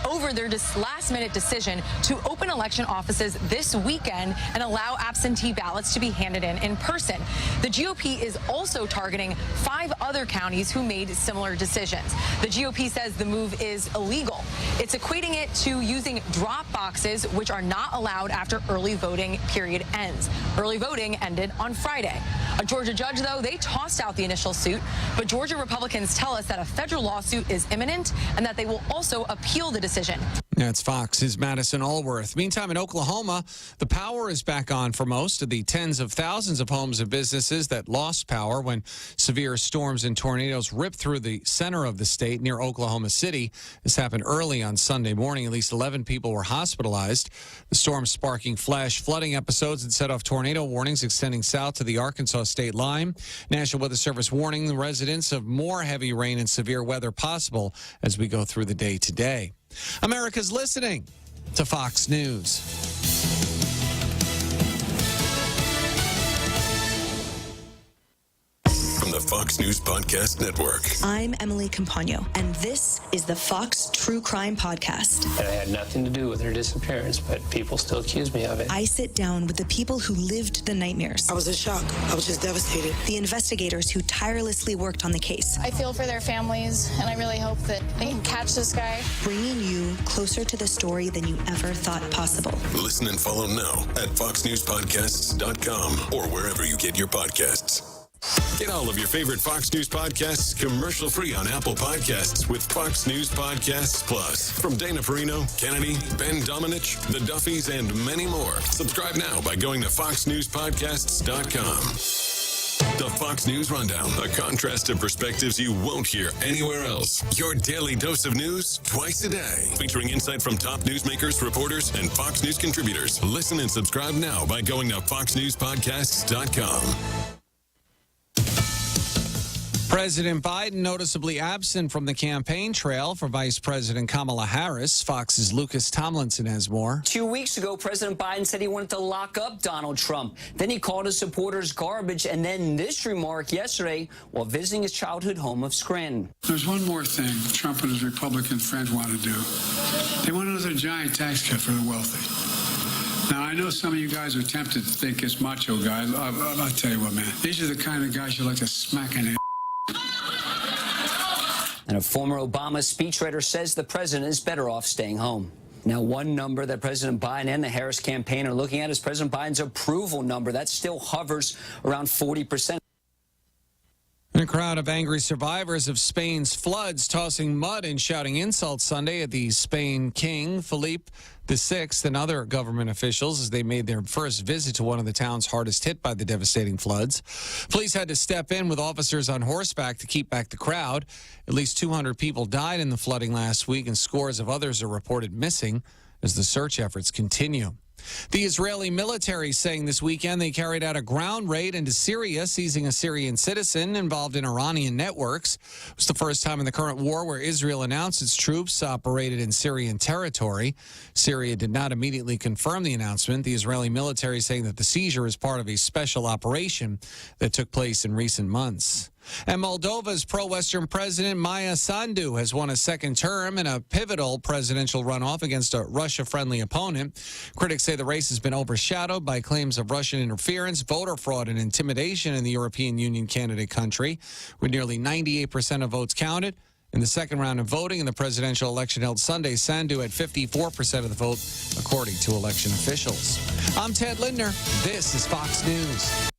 over their last-minute decision to open election offices this weekend and allow absentee ballots to be handed in person. The GOP is also targeting 5 other counties who made similar decisions. The GOP says the move is illegal. It's equating it to using drop boxes, which are not allowed after early voting period ends. Early voting ended on Friday. A Georgia judge, though, they tossed out the initial suit, but Georgia Republicans tell us that a federal lawsuit is imminent and that they will also appeal the decision. That's Fox's Madison Allworth. Meantime, in Oklahoma, the power is back on for most of the tens of thousands of homes and businesses that lost power when severe storms and tornadoes ripped through the center of the state near Oklahoma City. This happened early on Sunday morning. At least 11 people were hospitalized. The storm sparking flash flooding episodes and set off tornado warnings extending south to the Arkansas state line. National Weather Service warning the residents of more heavy rain and severe weather possible as we go through the day today. America's listening to Fox News. From the Fox News Podcast Network. I'm Emily Campagno, and this is the Fox True Crime Podcast. And I had nothing to do with her disappearance, but people still accuse me of it. I sit down with the people who lived the nightmares. I was in shock. I was just devastated. The investigators who tirelessly worked on the case. I feel for their families, and I really hope that they can catch this guy. Bringing you closer to the story than you ever thought possible. Listen and follow now at foxnewspodcasts.com or wherever you get your podcasts. Get all of your favorite Fox News podcasts commercial-free on Apple Podcasts with Fox News Podcasts Plus. From Dana Perino, Kennedy, Ben Domenech, The Duffys, and many more. Subscribe now by going to foxnewspodcasts.com. The Fox News Rundown, a contrast of perspectives you won't hear anywhere else. Your daily dose of news twice a day, featuring insight from top newsmakers, reporters, and Fox News contributors. Listen and subscribe now by going to foxnewspodcasts.com. President Biden noticeably absent from the campaign trail for Vice President Kamala Harris. Fox's Lucas Tomlinson has more. 2 weeks ago, President Biden said he wanted to lock up Donald Trump. Then he called his supporters garbage, and then this remark yesterday while visiting his childhood home of Scranton. There's one more thing Trump and his Republican friends want to do. They want another giant tax cut for the wealthy. Now, I know some of you guys are tempted to think it's macho guys. I'll tell you what, man. These are the kind of guys you like to smack in the And a former Obama speechwriter says the president is better off staying home. Now, one number that President Biden and the Harris campaign are looking at is President Biden's approval number. That still hovers around 40%. And a crowd of angry survivors of Spain's floods tossing mud and shouting insults Sunday at the Spain King, Felipe VI, and other government officials as they made their first visit to one of the towns hardest hit by the devastating floods. Police had to step in with officers on horseback to keep back the crowd. At least 200 people died in the flooding last week, and scores of others are reported missing as the search efforts continue. The Israeli military saying this weekend they carried out a ground raid into Syria, seizing a Syrian citizen involved in Iranian networks. It was the first time in the current war where Israel announced its troops operated in Syrian territory. Syria did not immediately confirm the announcement. The Israeli military saying that the seizure is part of a special operation that took place in recent months. And Moldova's pro-Western president Maya Sandu has won a second term in a pivotal presidential runoff against a Russia-friendly opponent. Critics say the race has been overshadowed by claims of Russian interference, voter fraud, and intimidation in the European Union candidate country. With nearly 98% of votes counted in the second round of voting in the presidential election held Sunday, Sandu had 54% of the vote, according to election officials. I'm Ted Lindner. This is Fox News.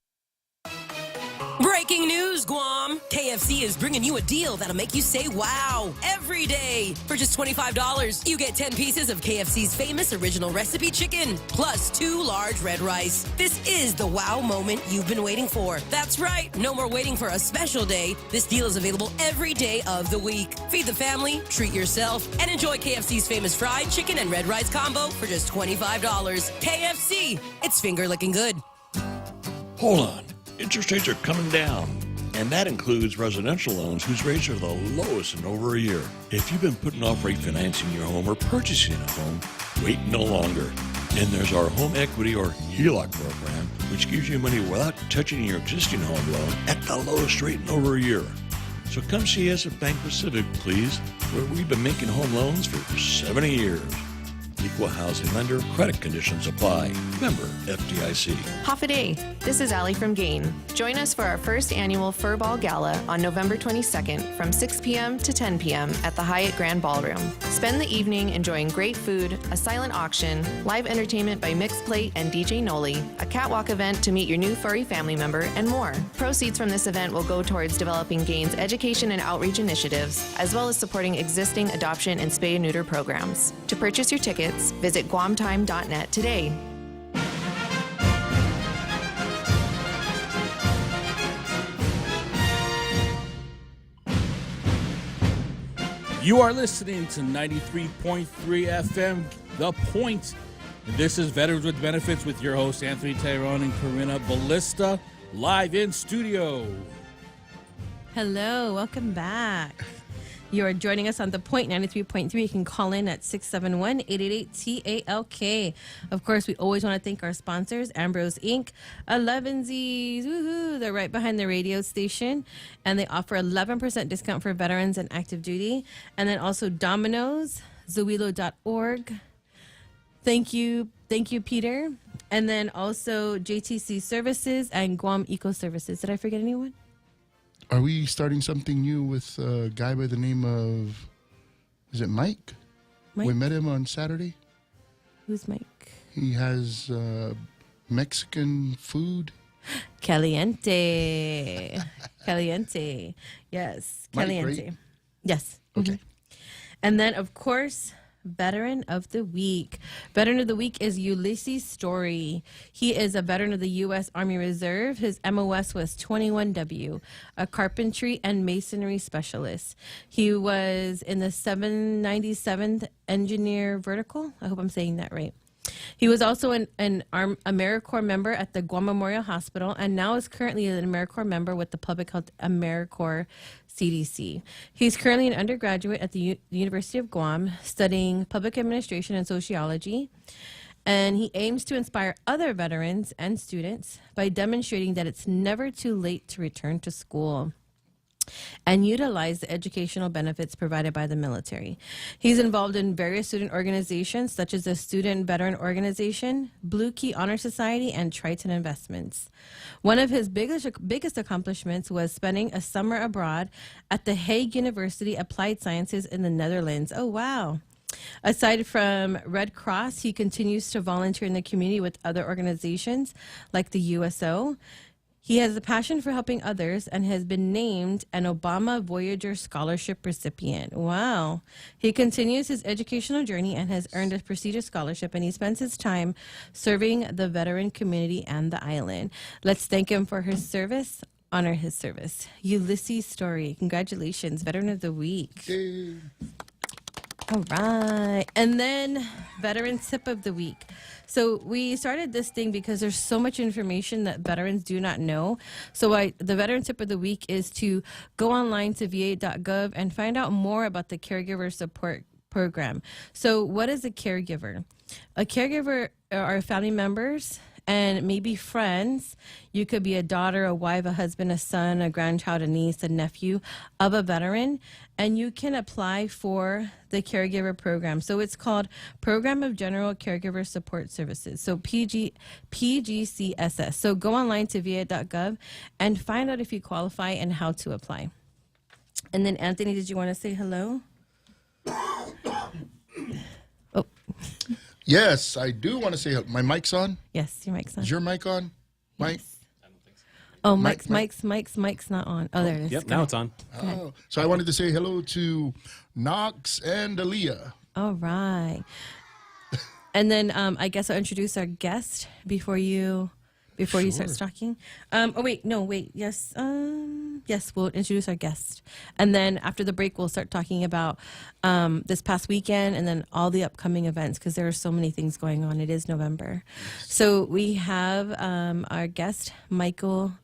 Breaking news, Guam! KFC is bringing you a deal that'll make you say wow every day. For just $25, you get 10 pieces of KFC's famous original recipe chicken, plus 2 large red rice. This is the wow moment you've been waiting for. That's right, no more waiting for a special day. This deal is available every day of the week. Feed the family, treat yourself, and enjoy KFC's famous fried chicken and red rice combo for just $25. KFC, it's finger-licking good. Hold on. Interest rates are coming down, and that includes residential loans whose rates are the lowest in over a year. If you've been putting off refinancing your home or purchasing a home, wait no longer. And there's our home equity or HELOC program, which gives you money without touching your existing home loan at the lowest rate in over a year. So come see us at Bank Pacific, please, where we've been making home loans for 70 years. Equal housing lender. Credit conditions apply. Member FDIC. Hafa-day. This is Allie from Gain. Join us for our first annual Furball Gala on November 22nd from 6 p.m. to 10 p.m. at the Hyatt Grand Ballroom. Spend the evening enjoying great food, a silent auction, live entertainment by Mixed Plate and DJ Noli, a catwalk event to meet your new furry family member, and more. Proceeds from this event will go towards developing Gain's education and outreach initiatives, as well as supporting existing adoption and spay and neuter programs. To purchase your tickets, visit guamtime.net today. You are listening to 93.3 FM, The Point. And this is Veterans with Benefits with your hosts, Anthony Tyrone and Corinna Ballista, live in studio. Hello, welcome back. You are joining us on The Point 93.3. You can call in at 671-888-TALK. Of course, we always want to thank our sponsors, Ambrose Inc., 11Z's, woohoo, they're right behind the radio station, and they offer 11% discount for veterans and active duty. And then also Domino's, Zuilo.org. Thank you, Peter. And then also JTC Services and Guam Eco Services. Did I forget anyone? Are we starting something new with a guy by the name of, is it Mike? We met him on Saturday. Who's Mike? He has Mexican food. Caliente. Caliente. Yes. Caliente. Mike, right? Yes. Okay. Mm-hmm. And then, of course, Veteran of the Week. Veteran of the Week is Ulysses Story. He is a veteran of the U.S. Army Reserve. His MOS was 21W, a carpentry and masonry specialist. He was in the 797th Engineer Vertical. I hope I'm saying that right. He was also an AmeriCorps member at the Guam Memorial Hospital and now is currently an AmeriCorps member with the Public Health AmeriCorps CDC. He's currently an undergraduate at the University of Guam studying public administration and sociology, and he aims to inspire other veterans and students by demonstrating that it's never too late to return to school and utilize the educational benefits provided by the military. He's involved in various student organizations such as the Student Veteran Organization, Blue Key Honor Society, and Triton Investments. One of his biggest accomplishments was spending a summer abroad at the Hague University Applied Sciences in the Netherlands. Oh, wow. Aside from Red Cross, he continues to volunteer in the community with other organizations like the USO. He has a passion for helping others and has been named an Obama Voyager Scholarship recipient. Wow. He continues his educational journey and has earned a prestigious scholarship, and he spends his time serving the veteran community and the island. Let's thank him for his service, honor his service. Ulysses Story. Congratulations, Veteran of the Week. Yay. All right. And then Veteran Tip of the Week. So we started this thing because there's so much information that veterans do not know. So the Veteran Tip of the Week is to go online to va.gov and find out more about the Caregiver Support Program. So what is a caregiver? A caregiver are family members and maybe friends. You could be a daughter, a wife, a husband, a son, a grandchild, a niece, a nephew of a veteran, and you can apply for the caregiver program. So it's called Program of General Caregiver Support Services, so PGCSS. So go online to va.gov and find out if you qualify and how to apply. And then, Anthony, did you want to say hello? Oh. Yes, I do want to say my mic's on. Yes, your mic's on. Is your mic on, Mike? Yes. Oh, Mike's not on. Oh, there it is. Yep, now it's on. Oh, so I wanted to say hello to Knox and Aaliyah. All right. And then I guess I'll introduce our guest before you start talking. Yes, we'll introduce our guest. And then after the break, we'll start talking about this past weekend and then all the upcoming events because there are so many things going on. It is November. So we have our guest, Michael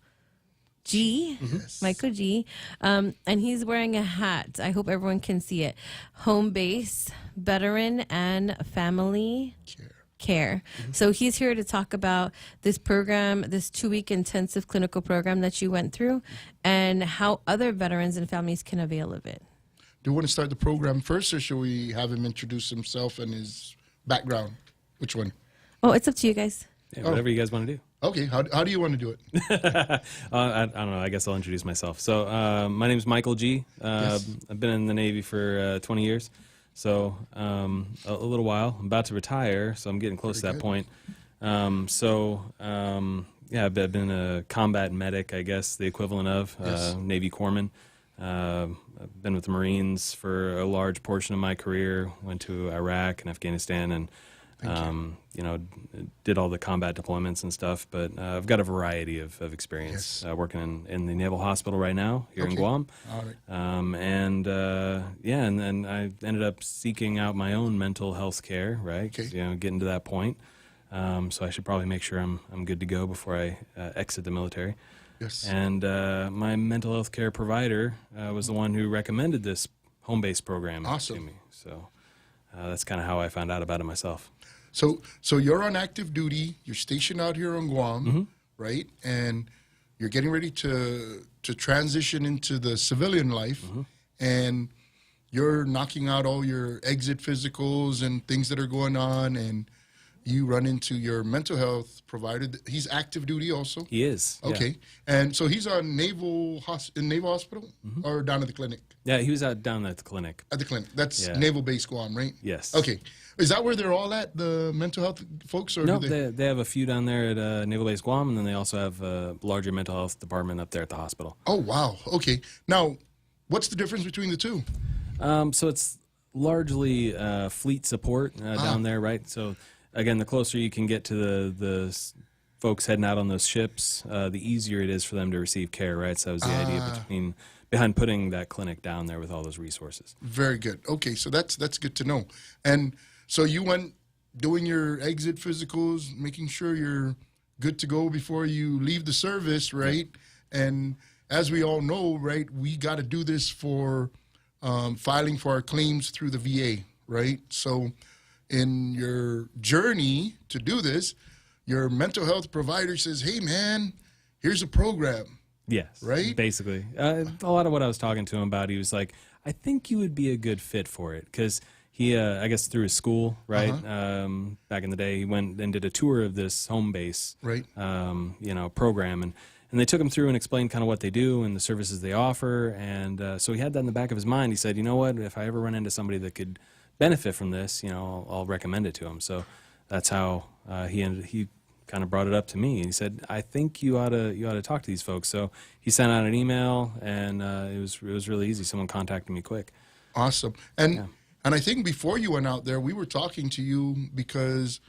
G. Yes. Michael G. And he's wearing a hat. I hope everyone can see it. Home base, veteran, and family care. So he's here to talk about this program, this 2-week intensive clinical program that you went through, and how other veterans and families can avail of it. Do you want to start the program first, or should we have him introduce himself and his background? Which one? Oh, it's up to you guys. Yeah, whatever you guys want to do. Okay, how do you want to do it? I don't know. I guess I'll introduce myself. So my name's Michael G. Yes. I've been in the Navy for 20 years, so a little while. I'm about to retire, so I'm getting close to that point. Yeah, I've been a combat medic, I guess, the equivalent of Navy corpsman. I've been with the Marines for a large portion of my career. Went to Iraq and Afghanistan, and did all the combat deployments and stuff. But I've got a variety of experience. Working in the Naval Hospital right now here in Guam. All right. And then I ended up seeking out my own mental health care, right? 'Cause, getting to that point. So I should probably make sure I'm good to go before I exit the military. Yes. And my mental health care provider was the one who recommended this home-based program to me. So that's kind of how I found out about it myself. So you're on active duty. You're stationed out here on Guam, right? And you're getting ready to transition into the civilian life, and you're knocking out all your exit physicals and things that are going on, and you run into your mental health provider. He's active duty also? He is. Okay. Yeah. And so he's on Naval Hospital or down at the clinic? Yeah, he was out down at the clinic. At the clinic. That's Naval Base Guam, right? Yes. Okay. Is that where they're all at, the mental health folks? Or No, do they have a few down there at Naval Base Guam, and then they also have a larger mental health department up there at the hospital. Oh, wow. Okay. Now, what's the difference between the two? So it's largely fleet support down there, right? So again, the closer you can get to the folks heading out on those ships, the easier it is for them to receive care, right? So that was the idea behind putting that clinic down there with all those resources. Very good. Okay, so that's good to know. And so you went doing your exit physicals, making sure you're good to go before you leave the service, right? And as we all know, right, we got to do this for filing for our claims through the VA, right? So in your journey to do this, your mental health provider says, hey, man, here's a program. Yes. Right? Basically. A lot of what I was talking to him about, he was like, I think you would be a good fit for it. Because he, I guess through his school, right, back in the day, he went and did a tour of this home base program. And they took him through and explained kind of what they do and the services they offer. And so he had that in the back of his mind. He said, you know what, if I ever run into somebody that could benefit from this, I'll recommend it to him. So that's how he kind of brought it up to me. He said, I think you ought to talk to these folks. So he sent out an email, and it was really easy. Someone contacted me quick. Awesome. And I think before you went out there, we were talking to you because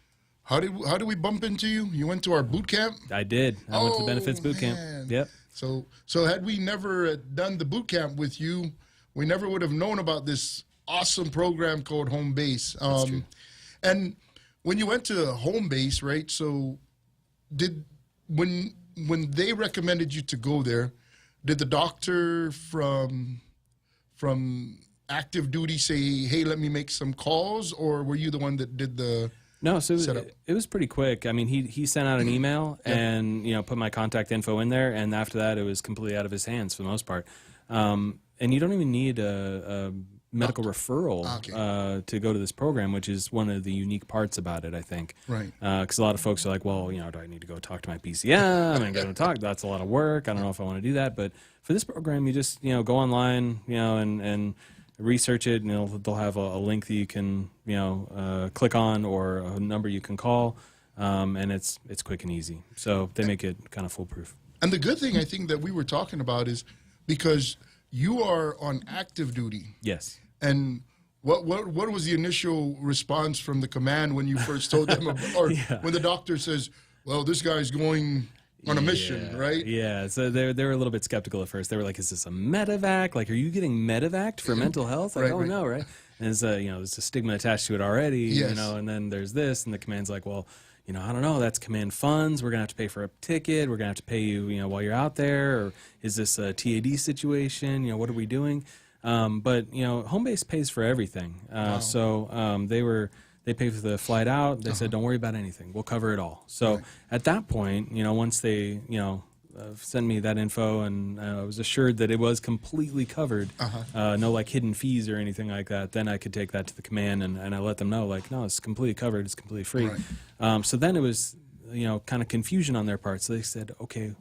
how did we bump into you? You went to our boot camp? I did. I went to the benefits boot camp. Yep. So had we never done the boot camp with you, we never would have known about this awesome program called Home Base. And when you went to Home Base, right? So when they recommended you to go there, did the doctor from active duty say, hey, let me make some calls, or were you the one that did the No, so setup? It was pretty quick. I mean, he sent out an email and put my contact info in there, and after that, it was completely out of his hands for the most part. And you don't even need a medical referral to go to this program, which is one of the unique parts about it, I think. Right. Because a lot of folks are like, well, do I need to go talk to my PCM? I'm going to talk. That's a lot of work. I don't know if I want to do that. But for this program, you just go online, and research it, and they'll have a link that you can click on, or a number you can call, and it's quick and easy. So they make it kind of foolproof. And the good thing I think that we were talking about is because you are on active duty. Yes. And what was the initial response from the command when you first told them about, or when the doctor says, well, this guy's going on a mission, right? Yeah, so they were a little bit skeptical at first. They were like, is this a medevac? Like, are you getting medevaced for mental health? Like, Right. no, right? And there's there's a stigma attached to it already, and then there's this, and the command's like, well, I don't know, that's command funds. We're going to have to pay for a ticket. We're going to have to pay you, while you're out there. Or is this a TAD situation? What are we doing? But, home base pays for everything. So they were They pay for the flight out. They said, don't worry about anything. We'll cover it all. So at that point, once they, sent me that info and I was assured that it was completely covered, no like hidden fees or anything like that, then I could take that to the command and I let them know, like, no, it's completely covered. It's completely free. So then it was, kind of confusion on their part. So they said, okay,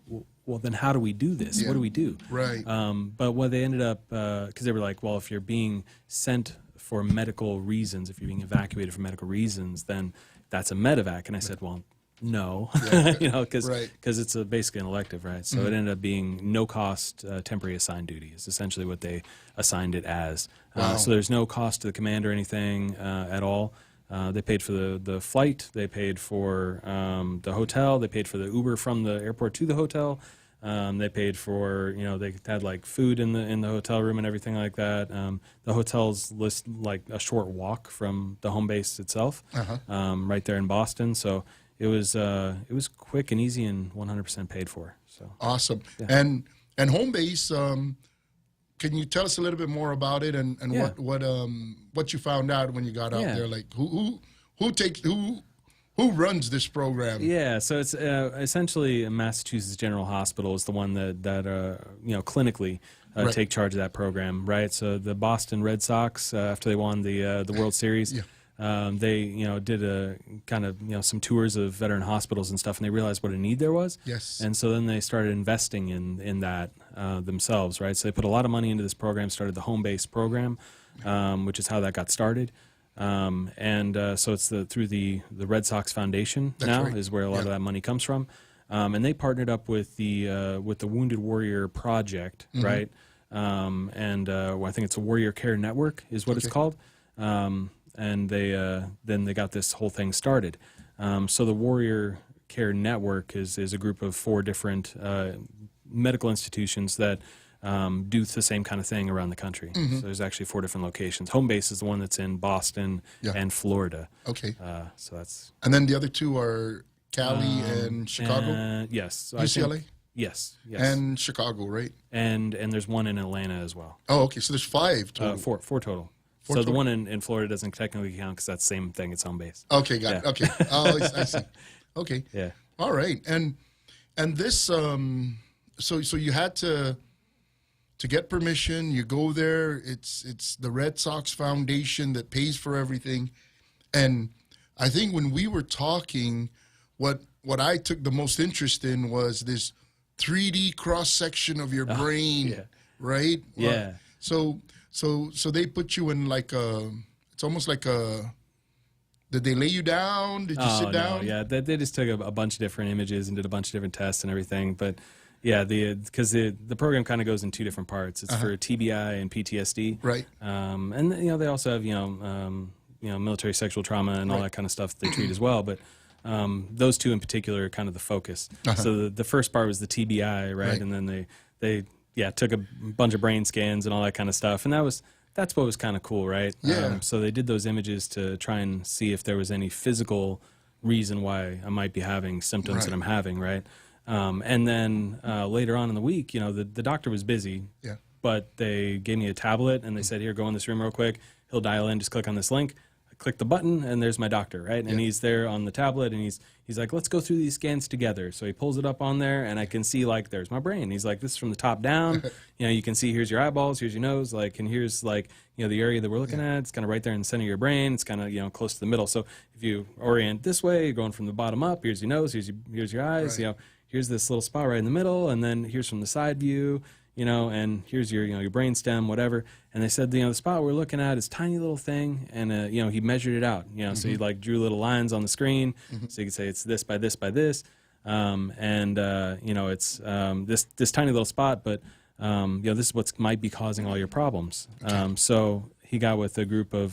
well then how do we do this? What do we do? But what they ended up, because they were like, well, if you're being sent for medical reasons, if you're being evacuated for medical reasons, then that's a medevac. And I said, well, no, because it's basically an elective, right? So it ended up being no cost temporary assigned duty is essentially what they assigned it as. So there's no cost to the command or anything at all. They paid for the flight, they paid for the hotel, they paid for the Uber from the airport to the hotel. They paid for, they had like food in the hotel room and everything like that. The hotel's like a short walk from the home base itself, right there in Boston. So it was quick and easy and 100% paid for. So awesome. Yeah. And home base, can you tell us a little bit more about it and what you found out when you got out there? Like who runs this program? Yeah, so it's essentially Massachusetts General Hospital is the one that clinically take charge of that program, right? So the Boston Red Sox, after they won the World Series, they did a kind of some tours of veteran hospitals and stuff, and they realized what a need there was. Yes. And so then they started investing in that themselves, right? So they put a lot of money into this program, started the home base program, which is how that got started. So it's through the Red Sox Foundation is where a lot of that money comes from, and they partnered up with the Wounded Warrior Project, right? I think it's a Warrior Care Network is what it's called, and then they got this whole thing started. So the Warrior Care Network is a group of 4 different medical institutions that do the same kind of thing around the country. So there's actually 4 different locations. Home base is the one that's in Boston and Florida. Okay. So that's. And then the other 2 are Cali and Chicago. Yes. So UCLA. Yes. And Chicago, right? And there's one in Atlanta as well. Oh, okay. So there's 5 total. 4 total. So the one in Florida doesn't technically count because that's the same thing. It's home base. Okay, got it. Okay. Oh, I see. Okay. Yeah. All right. And this so you had to get permission. You go there. It's the Red Sox Foundation that pays for everything. And I think when we were talking, what I took the most interest in was this 3D cross section of your brain, right? Yeah. So they put you in like it's almost like did they lay you down? Did you sit down? No, yeah, they just took a bunch of different images and did a bunch of different tests and everything. But yeah, because the program kind of goes in 2 different parts. It's for TBI and PTSD, right? And they also have military sexual trauma and all that kind of stuff they treat as well. But those 2 in particular are kind of the focus. So the first part was the TBI, right? And then they took a bunch of brain scans and all that kind of stuff, and that's what was kind of cool, right? Yeah. So they did those images to try and see if there was any physical reason why I might be having symptoms that I'm having, right? And then later on in the week, the doctor was busy, but they gave me a tablet and they said, here, go in this room real quick. He'll dial in, just click on this link. I click the button and there's my doctor, right? And he's there on the tablet and he's like, let's go through these scans together. So he pulls it up on there and I can see like, there's my brain. He's like, this is from the top down. You can see, here's your eyeballs, here's your nose, and here's the area that we're looking at. It's kind of right there in the center of your brain. It's kind of, close to the middle. So if you orient this way, you're going from the bottom up, here's your nose, here's your eyes, here's this little spot right in the middle. And then here's from the side view, and here's your, your brain stem, whatever. And they said, the spot we're looking at is tiny little thing. And, he measured it out, so he drew little lines on the screen. So you could say it's this by this by this. It's this tiny little spot, but, this is what might be causing all your problems. So he got with a group of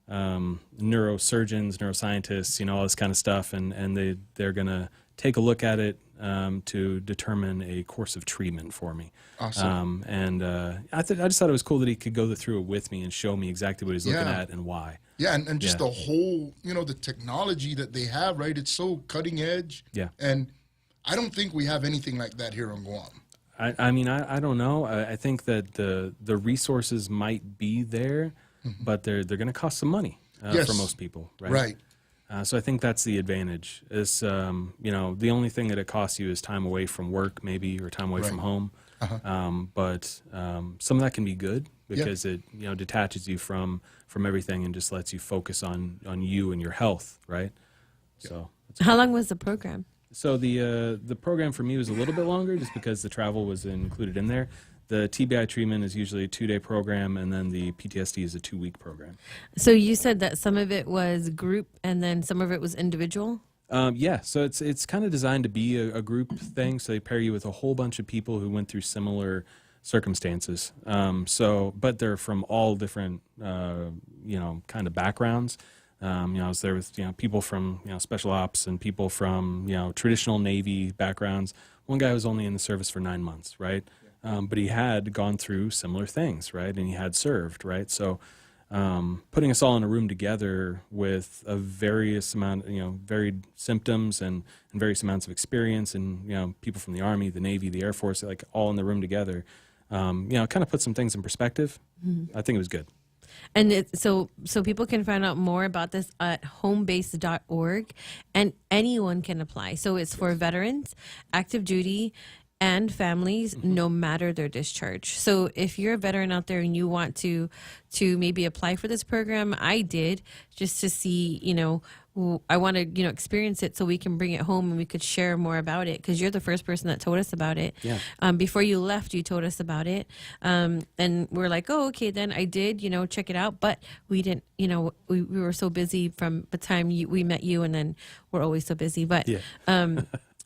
neurosurgeons, neuroscientists, all this kind of stuff. And they're going to take a look at it to determine a course of treatment for me. Awesome. I just thought it was cool that he could go through it with me and show me exactly what he's looking at and why. Yeah, and just the whole, the technology that they have, right? It's so cutting edge. Yeah. And I don't think we have anything like that here on Guam. I don't know. I think that the resources might be there, but they're going to cost some money. for most people, right? Right. So I think that's the advantage. Is the only thing that it costs you is time away from work, maybe, or time away from home. But some of that can be good because it detaches you from everything and just lets you focus on you and your health, right? So how long was the program? So the program for me was a little bit longer just because the travel was included in there. The TBI treatment is usually a 2-day program, and then the PTSD is a 2-week program. So you said that some of it was group and then some of it was individual? So it's kind of designed to be a group thing. So they pair you with a whole bunch of people who went through similar circumstances. But they're from all different, kind of backgrounds. I was there with people from special ops and people from traditional Navy backgrounds. One guy was only in the service for 9 months, right? But he had gone through similar things, right? And he had served, right? So putting us all in a room together with a various amount, varied symptoms and various amounts of experience, and people from the Army, the Navy, the Air Force, like all in the room together, kind of put some things in perspective. I think it was good. And so people can find out more about this at homebase.org, and anyone can apply. So it's for veterans, active duty, and families, no matter their discharge. So if you're a veteran out there and you want to maybe apply for this program, I did, just to see, I want to, experience it so we can bring it home and we could share more about it, because you're the first person that told us about it. Yeah. Before you left, you told us about it. And we're like, oh, okay, then I did, check it out. But we didn't, we were so busy from the time we met you, and then we're always so busy. But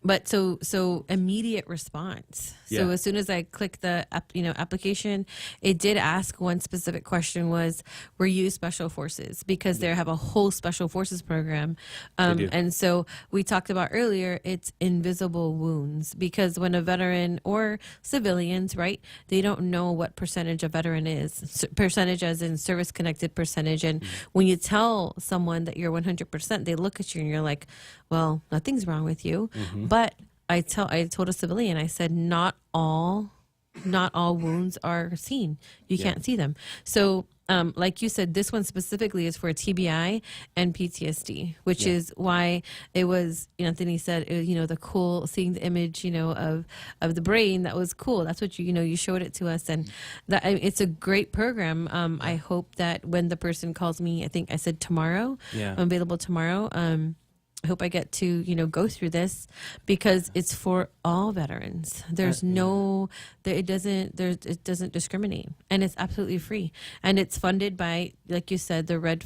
But so immediate response. So as soon as I clicked the application, it did ask one specific question was, were you special forces? Because they have a whole special forces program. And so we talked about earlier, it's invisible wounds, because when a veteran or civilians, right, they don't know what percentage a veteran is, percentage as in service connected percentage. And when you tell someone that you're 100%, they look at you and you're like, well, nothing's wrong with you. But I told a civilian, I said, not all wounds are seen. You can't see them. So, like you said, this one specifically is for TBI and PTSD, which is why it was, Anthony said, the cool, seeing the image, of the brain, that was cool. That's what you showed it to us. And that it's a great program. I hope that when the person calls me, I think I said tomorrow, I'm available tomorrow. I hope I get to, go through this, because it's for all veterans. There's it doesn't discriminate, and it's absolutely free. And it's funded by, like you said, the Red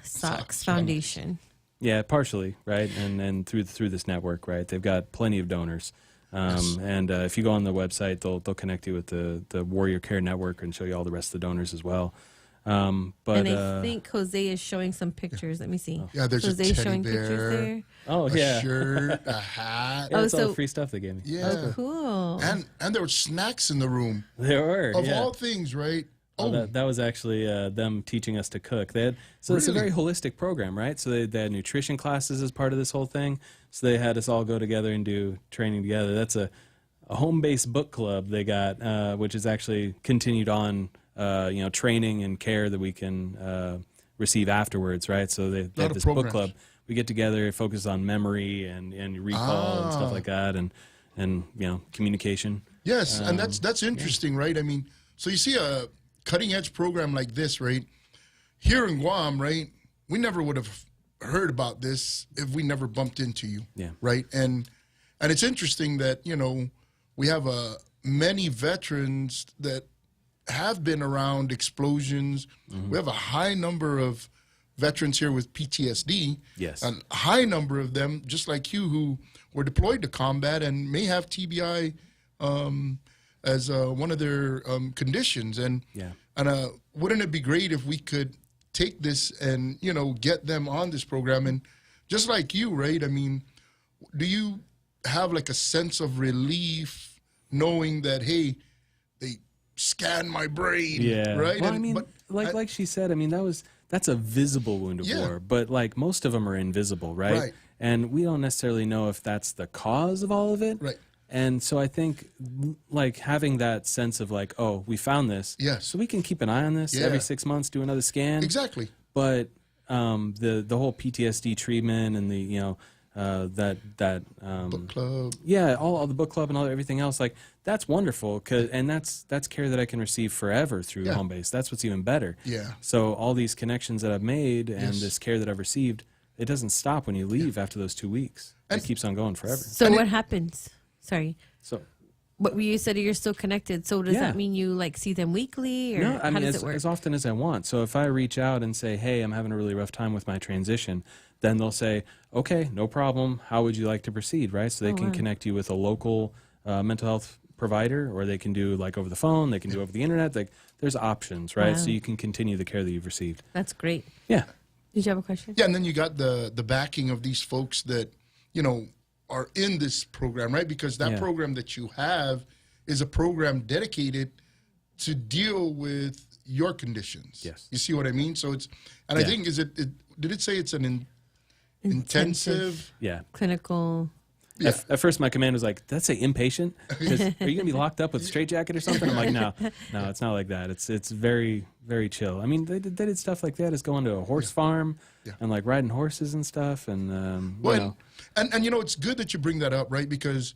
Sox Foundation. Yeah, partially, right? And through this network, right? They've got plenty of donors. And if you go on the website, they'll connect you with the Warrior Care Network and show you all the rest of the donors as well. And I think Jose is showing some pictures. Let me see. Yeah, there's Jose's a teddy showing bear, pictures there. Oh, a shirt, a hat. Yeah, it's all free stuff they gave me. Yeah. Oh, cool. And there were snacks in the room. There were. Of all things, right? That was actually them teaching us to cook. It's a very holistic program, right? So they had nutrition classes as part of this whole thing. So they had us all go together and do training together. That's a home-based book club they got, which is actually continued on, training and care that we can receive afterwards, right? So they have this book club. We get together, focus on memory and recall and stuff like that, and communication. Yes, and that's interesting, right? I mean, so you see a cutting edge program like this, right? Here in Guam, right? We never would have heard about this if we never bumped into you, right? And it's interesting that we have many veterans that have been around explosions. We have a high number of veterans here with PTSD. Yes. And a high number of them, just like you, who were deployed to combat and may have TBI as one of their conditions. And wouldn't it be great if we could take this and, get them on this program? And just like you, right? I mean, do you have like a sense of relief knowing that, hey, they scanned my brain, right? Well, I mean, like she said, I mean, that's a visible wound of war, but like most of them are invisible, right? And we don't necessarily know if that's the cause of all of it. Right. And so I think like having that sense of like, oh, we found this. Yes. So we can keep an eye on this every 6 months, do another scan. Exactly. But the whole PTSD treatment and the book club. Yeah, all the book club and everything else, like that's wonderful, and that's care that I can receive forever through home base. That's what's even better. Yeah. So all these connections that I've made and this care that I've received, it doesn't stop when you leave after those 2 weeks. It keeps on going forever. So what happens? Sorry. So. But you said you're still connected. So does that mean you like see them weekly, or No, I how mean does it work? as often as I want. So if I reach out and say, "Hey, I'm having a really rough time with my transition," then they'll say, "Okay, no problem. How would you like to proceed?" Right? So they can connect you with a local mental health provider, or they can do like over the phone. They can do over the internet. There's options, right? Wow. So you can continue the care that you've received. That's great. Yeah. Did you have a question? Yeah, and then you got the backing of these folks that, you know, are in this program, right? Because that program that you have is a program dedicated to deal with your conditions. Yes. You see what I mean? So it's, and I think, did it say it's an intensive? Yeah. Clinical. Yeah. At first, my command was like, "Did that say inpatient? 'Cause are you going to be locked up with a straitjacket or something?" I'm like, no, it's not like that. It's very, very chill. I mean, they did stuff like that as going to a horse farm and like riding horses and stuff. And, Well, and you know, it's good that you bring that up, right? Because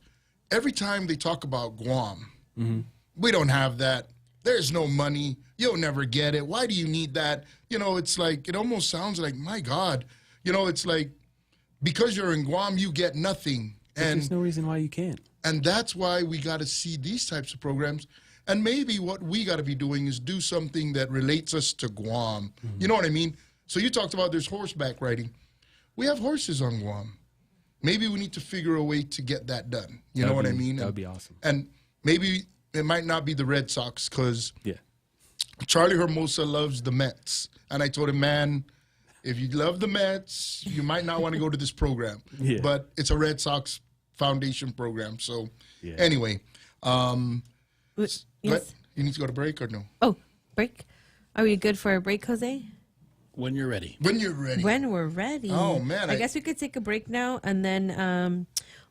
every time they talk about Guam, we don't have that. There's no money. You'll never get it. Why do you need that? You know, it's like, it almost sounds like, my God, you know, it's like, because you're in Guam, you get nothing. And there's no reason why you can't. And that's why we got to see these types of programs. And maybe what we got to be doing is do something that relates us to Guam. You know what I mean? So you talked about there's horseback riding. We have horses on Guam. Maybe we need to figure a way to get that done. You know what I mean? That would be awesome. And maybe it might not be the Red Sox, because Charlie Hermosa loves the Mets. And I told him, man, if you love the Mets, you might not want to go to this program. But it's a Red Sox Foundation program. So anyway, Yes. you need to go to break or no? Oh, break. Are we good for a break, Jose? When you're ready. When you're ready. When we're ready. Oh, man. I guess we could take a break now, and then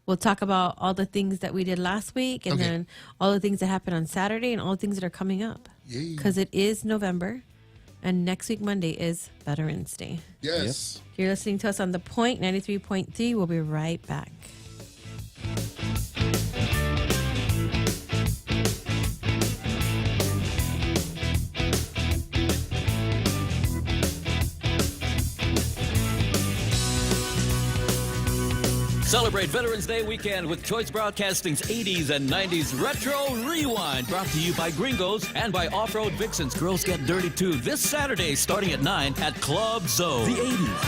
we'll talk about all the things that we did last week, and then all the things that happened on Saturday, and all the things that are coming up. Because it is November, and next week, Monday, is Veterans Day. Yes. You're listening to us on The Point, 93.3. We'll be right back. Celebrate Veterans Day weekend with Choice Broadcasting's 80s and 90s Retro Rewind, brought to you by Gringos and by Off-Road Vixens. Girls Get Dirty Too, this Saturday starting at 9 at Club Zone. The 80s.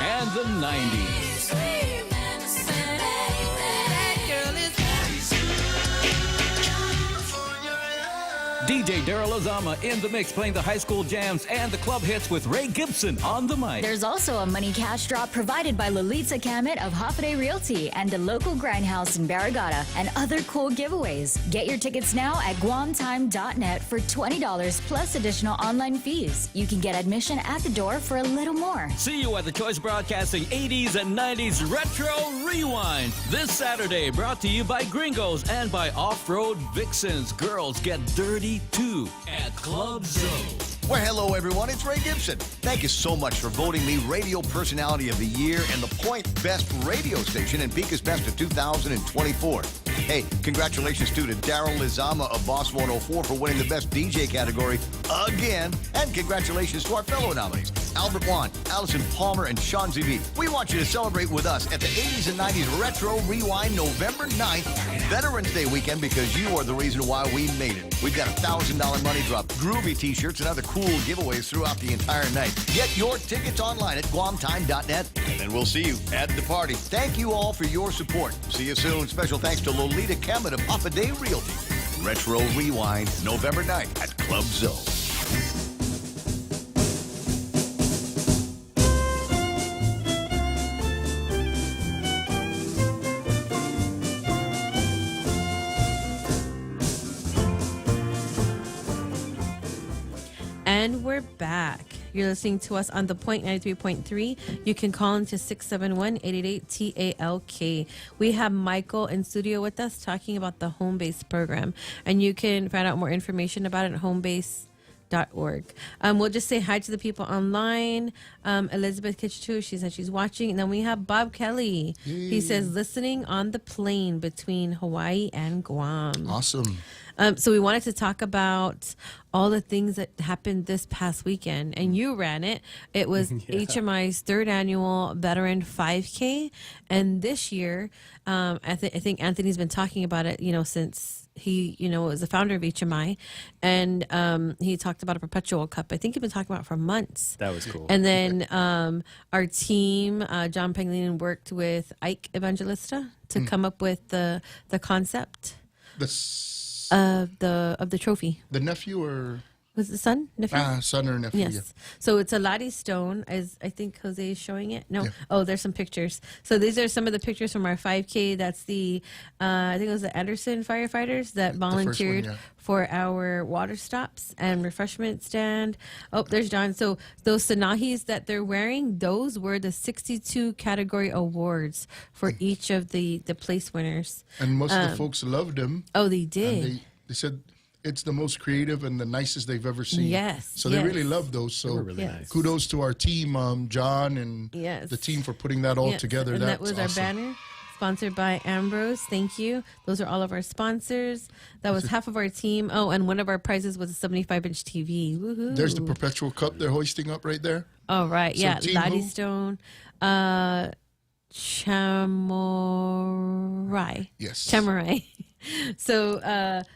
And the 90s. DJ Daryl Ozama in the mix, playing the high school jams and the club hits with Ray Gibson on the mic. There's also a money cash drop provided by Lalitza Kamet of Hoffaday Realty and the local grindhouse in Barragata, and other cool giveaways. Get your tickets now at guamtime.net for $20 plus additional online fees. You can get admission at the door for a little more. See you at the Choice Broadcasting 80s and 90s Retro Rewind this Saturday, brought to you by Gringos and by Off-Road Vixens. Girls Get Dirty Too at Club Zone. Well, hello, everyone. It's Ray Gibson. Thank you so much for voting me Radio Personality of the Year and the Point Best Radio Station in Pika's Best of 2024. Hey, congratulations to Daryl Lizama of Boss 104 for winning the Best DJ category again. And congratulations to our fellow nominees, Albert Juan, Allison Palmer, and Sean ZB. We want you to celebrate with us at the 80s and 90s Retro Rewind November 9th, Veterans Day weekend, because you are the reason why we made it. We've got a $1,000 money drop, groovy t-shirts, and other cool giveaways throughout the entire night. Get your tickets online at guamtime.net, and then we'll see you at the party. Thank you all for your support. See you soon. Special thanks to Lolita Kemet of Hoffaday Realty. Retro Rewind, November 9th at Club Zone. And we're back. You're listening to us on The Point 93.3. You can call into 671-888-TALK. We have Michael in studio with us talking about the home base program. And you can find out more information about it at We'll just say hi to the people online. Elizabeth Kitchetu, she said she's watching. And then we have Bob Kelly. Yay. He says, listening on the plane between Hawaii and Guam. Awesome. So we wanted to talk about all the things that happened this past weekend, and you ran it. It was HMI's third annual Veteran 5K, and this year, I think Anthony's been talking about it, since he, was the founder of HMI, and he talked about a perpetual cup. I think he's been talking about it for months. That was cool. And then our team, John Penglin, worked with Ike Evangelista to come up with the concept. Of the trophy. The nephew or was it son? Nephew? Son or nephew. Yes. Yeah. So it's a Lottie stone, as I think Jose is showing it. No. Yeah. Oh, there's some pictures. So these are some of the pictures from our 5K. That's the I think it was the Anderson firefighters that volunteered for our water stops and refreshment stand. Oh, there's John. So those Sanahis that they're wearing, those were the 62 category awards for each of the place winners. And most of the folks loved them. Oh, they did. And they said it's the most creative and the nicest they've ever seen. Yes. So they really love those. So really nice. Kudos to our team, John and the team for putting that all together. And that was awesome. our banner. Sponsored by Ambrose. Thank you. Those are all of our sponsors. That was half of our team. Oh, and one of our prizes was a 75-inch TV. Woohoo. There's the perpetual cup they're hoisting up right there. Oh, right. So yeah. team Lottie who? Stone. Chamorai. Yes. Chamorai. So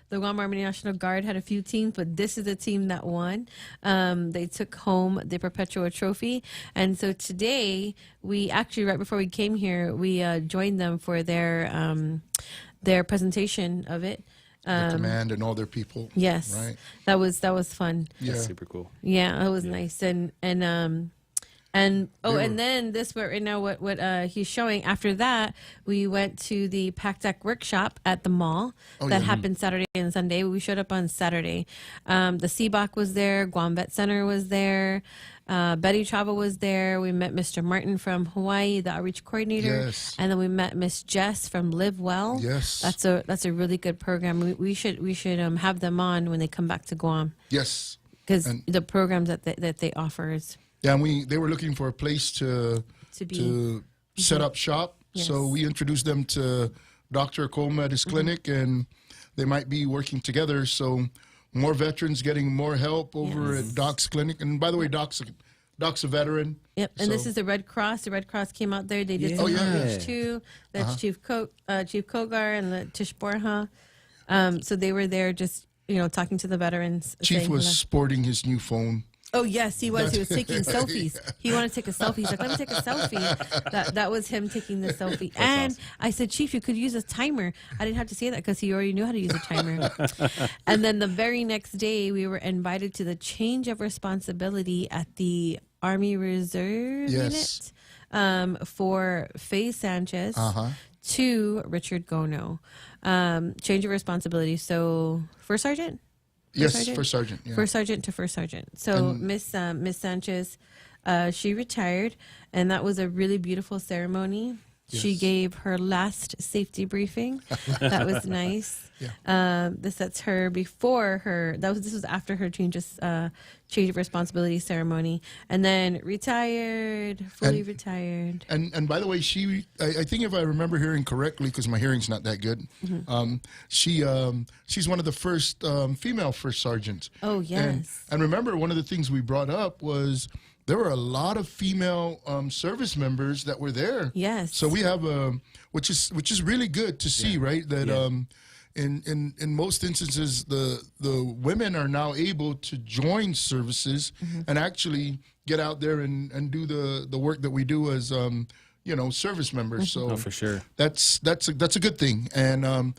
the Guam Army National Guard had a few teams, but this is the team that won. They took home the Perpetua Trophy. And so today, we actually, right before we came here, we joined them for their presentation of it. The command and all their people. Yes. Right. That was fun. Yeah. That's super cool. Yeah, it was nice. And then this right now what he's showing. After that, we went to the PAC Deck workshop at the mall that happened Saturday and Sunday. We showed up on Saturday. The CBOC was there. Guam Vet Center was there. Betty Travel was there. We met Mr. Martin from Hawaii, the outreach coordinator. Yes. And then we met Miss Jess from Live Well. Yes. That's a really good program. We should have them on when they come back to Guam. Yes. Because the programs that they offer is. Yeah, and they were looking for a place to set up shop. Yes. So we introduced them to Dr. Colma at his clinic, and they might be working together. So more veterans getting more help over at Doc's clinic. And by the way, Doc's a veteran. Yep, and this So- is the Red Cross. The Red Cross came out there. They did some outreach too. That's Chief Kogar and the Tish Borja. So they were there just, talking to the veterans. Chief saying was hello. sporting his new phone. Oh, yes, he was. He was taking selfies. He wanted to take a selfie. He's like, let me take a selfie. That was him taking the selfie. And awesome. I said, Chief, you could use a timer. I didn't have to say that because he already knew how to use a timer. And then the very next day, we were invited to the change of responsibility at the Army Reserve Yes. Unit for Faye Sanchez to Richard Gono. Change of responsibility. So, First Sergeant? Yes, First Sergeant. Yeah. First Sergeant to First Sergeant. So Miss Sanchez, she retired, and that was a really beautiful ceremony. She gave her last safety briefing. That was nice. That's her before her. This was after her change of responsibility ceremony, and then fully retired. And by the way, I think if I remember hearing correctly, because my hearing's not that good, she's one of the first female first sergeants. Oh yes. And remember, one of the things we brought up was there were a lot of female service members that were there. Yes. So we have which is really good to see, right? That in most instances the women are now able to join services and actually get out there and do the work that we do as service members. So for sure, that's a good thing. And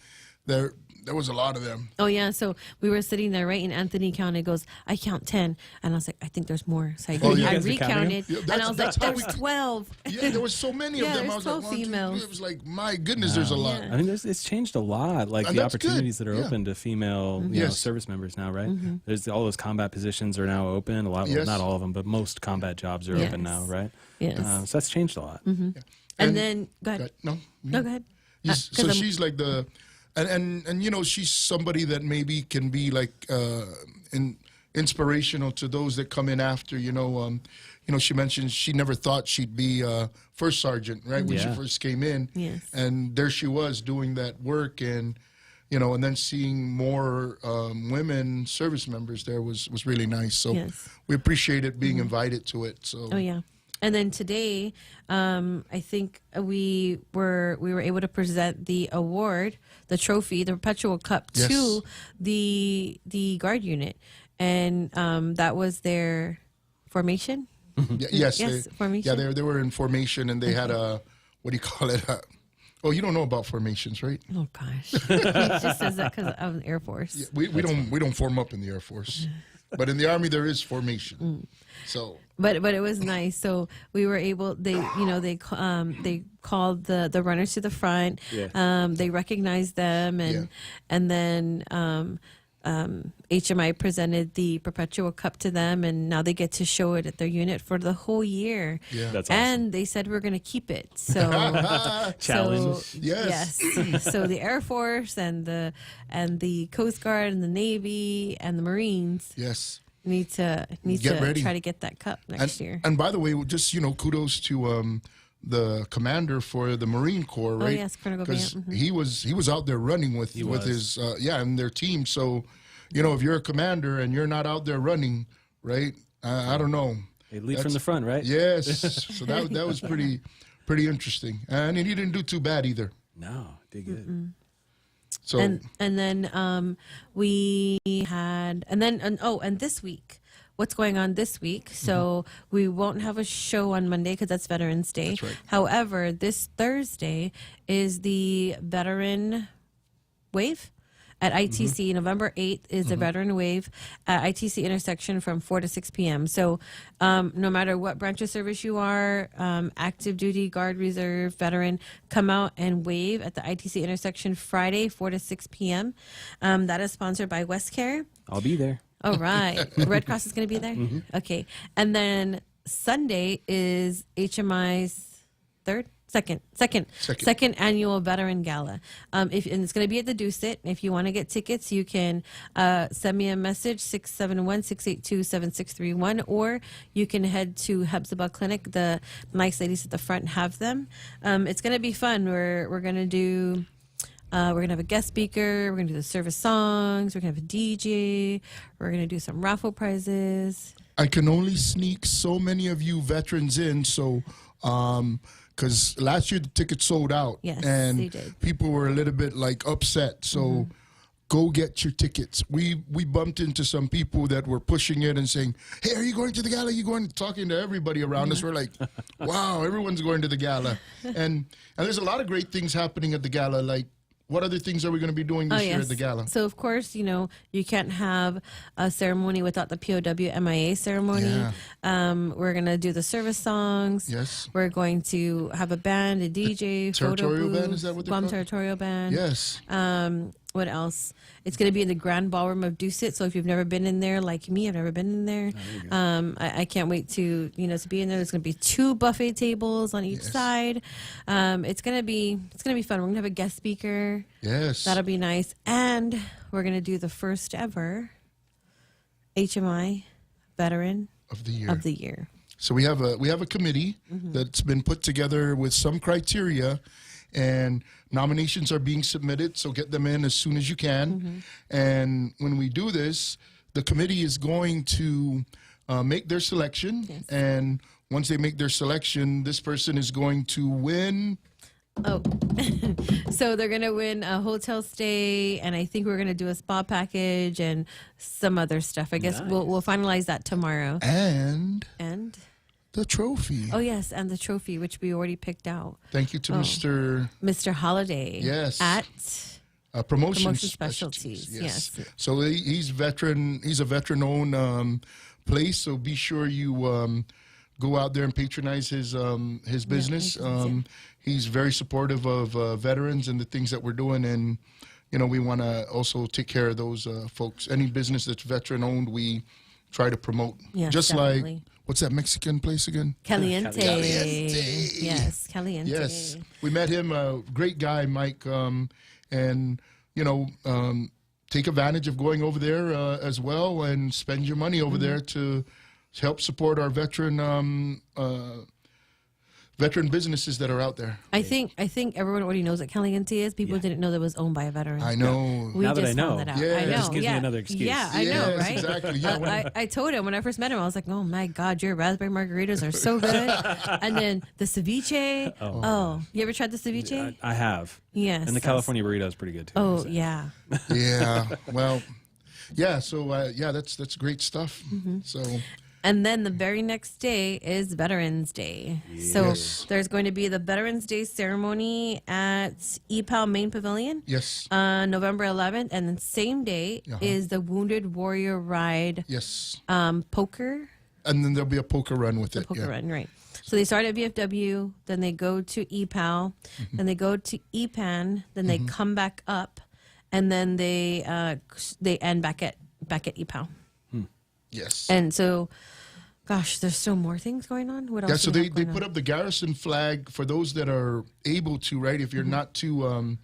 there was a lot of them. Oh yeah, so we were sitting there, right, and Anthony counted. Goes, I count 10, and I was like, I think there's more. So I recounted, and I was like, there's 12. Yeah, there was so many of them. I was like, 12 females. It was like, my goodness, there's a lot. I mean, it's changed a lot. Like And the that's opportunities good. that are open to female Yes. service members now, right? There's all those combat positions are now open. A lot, well, Yes. not all of them, but most combat jobs are open now, right? Yes. So that's changed a lot. And then go ahead. No, No, go ahead. So she's like the, and she's somebody that maybe can be like inspirational to those that come in after. She mentioned she never thought she'd be first sergeant, right, when she first came in. Yes. And there she was doing that work, and and then seeing more women service members there was really nice. So we appreciated being invited to it. So. Oh yeah. And then today, I think we were able to present the award, the trophy, the Perpetual Cup to the guard unit, and that was their formation. Yes, formation. Yeah, they were in formation, and they had a, what do you call it? Oh, you don't know about formations, right? Oh gosh, he just says that because I'm in the Air Force. Yeah, we don't form up in the Air Force, but in the Army there is formation. So, but it was nice. So we were able. They called the runners to the front. Yeah. They recognized them, and then HMI presented the Perpetual Cup to them, and now they get to show it at their unit for the whole year. Yeah. That's awesome. And they said we're going to keep it. So Challenge. So, yes. So the Air Force and the Coast Guard and the Navy and the Marines. Yes. Need to ready. try to get that cup next year. And by the way, just kudos to the commander for the Marine Corps, right? Oh yes, Colonel because Gobert. he was out there running with his and their team. So, if you're a commander and you're not out there running, right? I don't know. They lead from the front, right? Yes. So that was pretty interesting, and he didn't do too bad either. No, did good. So and then we had and this week, what's going on this week? So we won't have a show on Monday because that's Veterans Day. That's right. However, this Thursday is the Veteran Wave at ITC. November 8th is the Veteran Wave at ITC intersection from 4 to 6 p.m. So no matter what branch of service you are, active duty, guard, reserve, veteran, come out and wave at the ITC intersection Friday, 4 to 6 p.m. That is sponsored by WestCare. I'll be there. All right. Red Cross is going to be there? Okay. And then Sunday is HMI's second annual Veteran Gala. And it's going to be at the Doucet. If you want to get tickets, you can send me a message, 671-682-7631, or you can head to Hephzibah Clinic. The nice ladies at the front have them. It's going to be fun. We're going to do... we're going to have a guest speaker. We're going to do the service songs. We're going to have a DJ. We're going to do some raffle prizes. I can only sneak so many of you veterans in, so because last year the tickets sold out. Yes, and they did. People were a little bit upset. So go get your tickets. We bumped into some people that were pushing it and saying, "Hey, are you going to the gala? Are you going?" Talking to everybody around us. We're like, "Wow, everyone's going to the gala," and there's a lot of great things happening at the gala. Like, what other things are we going to be doing this year at the gala? So, of course, you can't have a ceremony without the POW MIA ceremony. Yeah. We're going to do the service songs. Yes. We're going to have a band, a DJ, Territorial photo booth, band, is that what they're Guam called? Territorial Band. Yes. What else? It's going to be in the Grand Ballroom of Doucet. So if you've never been in there, like me, I've never been in there. I can't wait to to be in there. There's going to be 2 buffet tables on each side. It's going to be fun. We're going to have a guest speaker. Yes. That'll be nice. And we're going to do the first ever HMI Veteran of the Year. So we have a committee that's been put together with some criteria, and nominations are being submitted, so get them in as soon as you can. And when we do this, the committee is going to make their selection, and once they make their selection, this person is going to win. Oh, so they're going to win a hotel stay, and I think we're going to do a spa package and some other stuff. I guess we'll finalize that tomorrow. And the trophy. Oh, yes, and the trophy, which we already picked out. Thank you to Mr. Holiday. Yes. At Promotion Specialties. Yes. So he's veteran. He's a veteran-owned place. So be sure you go out there and patronize his business. He's very supportive of veterans and the things that we're doing, and we want to also take care of those folks. Any business that's veteran-owned, we try to promote. Yes, just definitely. like. What's that Mexican place again? Caliente. Caliente. Yes, Caliente. Yes. We met him, a great guy, Mike, and, take advantage of going over there as well and spend your money over there to help support our veteran businesses that are out there. I think everyone already knows what Caliente is. People didn't know that it was owned by a veteran. I know. We Now that just I know. found that out. Yeah. I know. It just gives me another excuse. Yeah, I know, Yes, right? exactly. Yeah, I told him when I first met him, I was like, "Oh my God, your raspberry margaritas are so good." And then the ceviche. Oh, you ever tried the ceviche? I have. Yes. And the California burrito is pretty good too. Oh so. yeah. Yeah. Well, yeah. So that's great stuff. So. And then the very next day is Veterans Day. So there's going to be the Veterans Day ceremony at EPAL Main Pavilion. Yes. November 11th. And then same day is the Wounded Warrior Ride. Yes. Poker. And then there'll be a poker run with it. Poker run, right. So they start at VFW, then they go to EPAL, then they go to EPAN, then they come back up, and then they end back at EPAL. Yes. And so, gosh, there's still more things going on. What else? Yeah, so do we they have going put on? up the garrison flag for those that are able to, right? If you're not too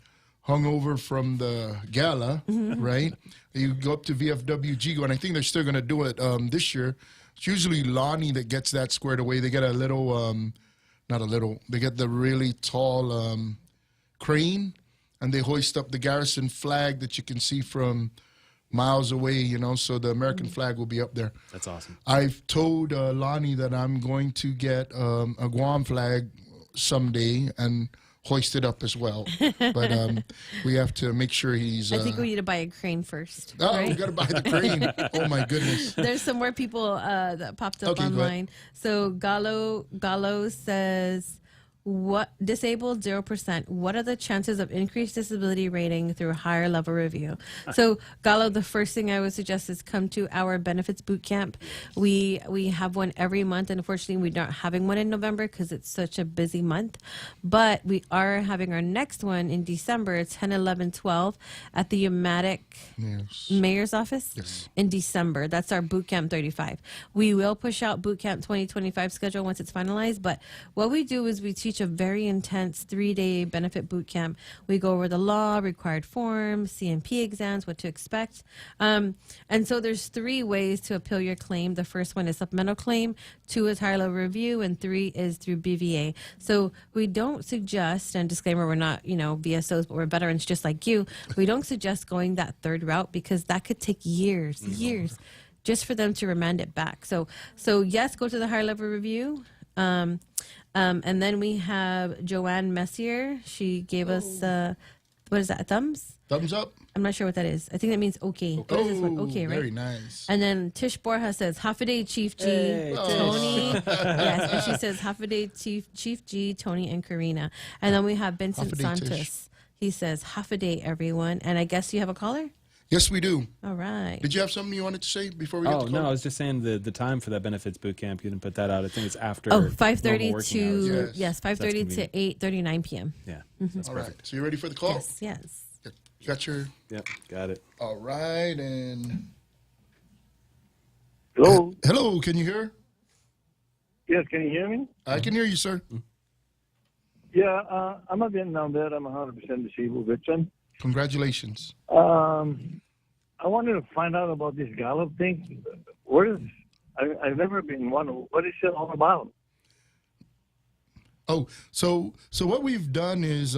hungover from the gala, right? You go up to VFWG, and I think they're still going to do it this year. It's usually Lonnie that gets that squared away. They get a little, not a little, they get the really tall crane, and they hoist up the garrison flag that you can see from miles away, you know, so the American flag will be up there. That's awesome. I've told Lonnie that I'm going to get a Guam flag someday and hoist it up as well. But we have to make sure he's... I think we need to buy a crane first. Oh, right? we got to buy the crane. Oh, my goodness. There's some more people that popped up Okay, go ahead. online. So Gallo says, what disabled 0%? What are the chances of increased disability rating through a higher level review? So Gallo, the first thing I would suggest is come to our benefits boot camp. We have one every month. Unfortunately, we're not having one in November because it's such a busy month. But we are having our next one in December, 10, 11, 12 at the Umatic Mayor's office in December. That's our boot camp 35. We will push out boot camp 2025 schedule once it's finalized. But what we do is we teach a very intense 3-day benefit boot camp. We go over the law, required forms, CMP exams, what to expect. And so there's 3 ways to appeal your claim. The first one is supplemental claim, 2 is higher level review, and 3 is through BVA. So we don't suggest, and disclaimer, we're not, VSOs, but we're veterans just like you. We don't suggest going that 3rd route because that could take years just for them to remand it back. So yes, go to the higher level review. And then we have Joanne Messier. She gave us, what is that, thumbs? Thumbs up? I'm not sure what that is. I think that means okay. What is this one? Okay, right? Very nice. And then Tish Borja says, half a day, Chief G. Hey, Tony. Yes, and she says, half a day, Chief G, Tony, and Karina. And then we have Vincent Half a day, Santos. Tish. He says, half a day, everyone. And I guess you have a caller? Yes, we do. All right. Did you have something you wanted to say before we get to call? No, I was just saying the time for that benefits boot camp. You didn't put that out. I think it's after. 5:30 to normal working hours. yes, 5:30 to 8:39 p.m. Yeah, Mm-hmm. that's All perfect. right. So you ready for the call? Yes. You got your... Yep, got it. All right, and... Hello? Hello, can you hear? Yes, can you hear me? I can hear you, sir. Yeah, I'm a Vietnam vet. I'm a 100% disabled veteran. Congratulations. I wanted to find out about this Gallup thing. I've never been one. What is it all about? Oh, so what we've done is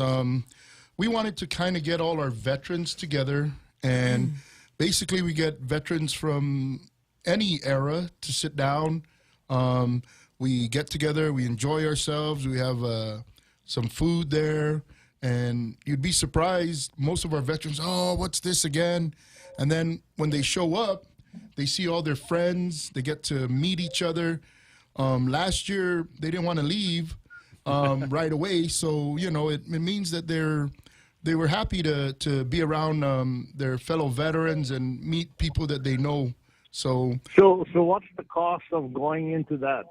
we wanted to kind of get all our veterans together, and basically we get veterans from any era to sit down. We get together, we enjoy ourselves, we have some food there, and you'd be surprised, most of our veterans, oh, what's this again? And then when they show up, they see all their friends, they get to meet each other. Last year, they didn't want to leave right away, so, it means that they were happy to be around their fellow veterans and meet people that they know. So what's the cost of going into that?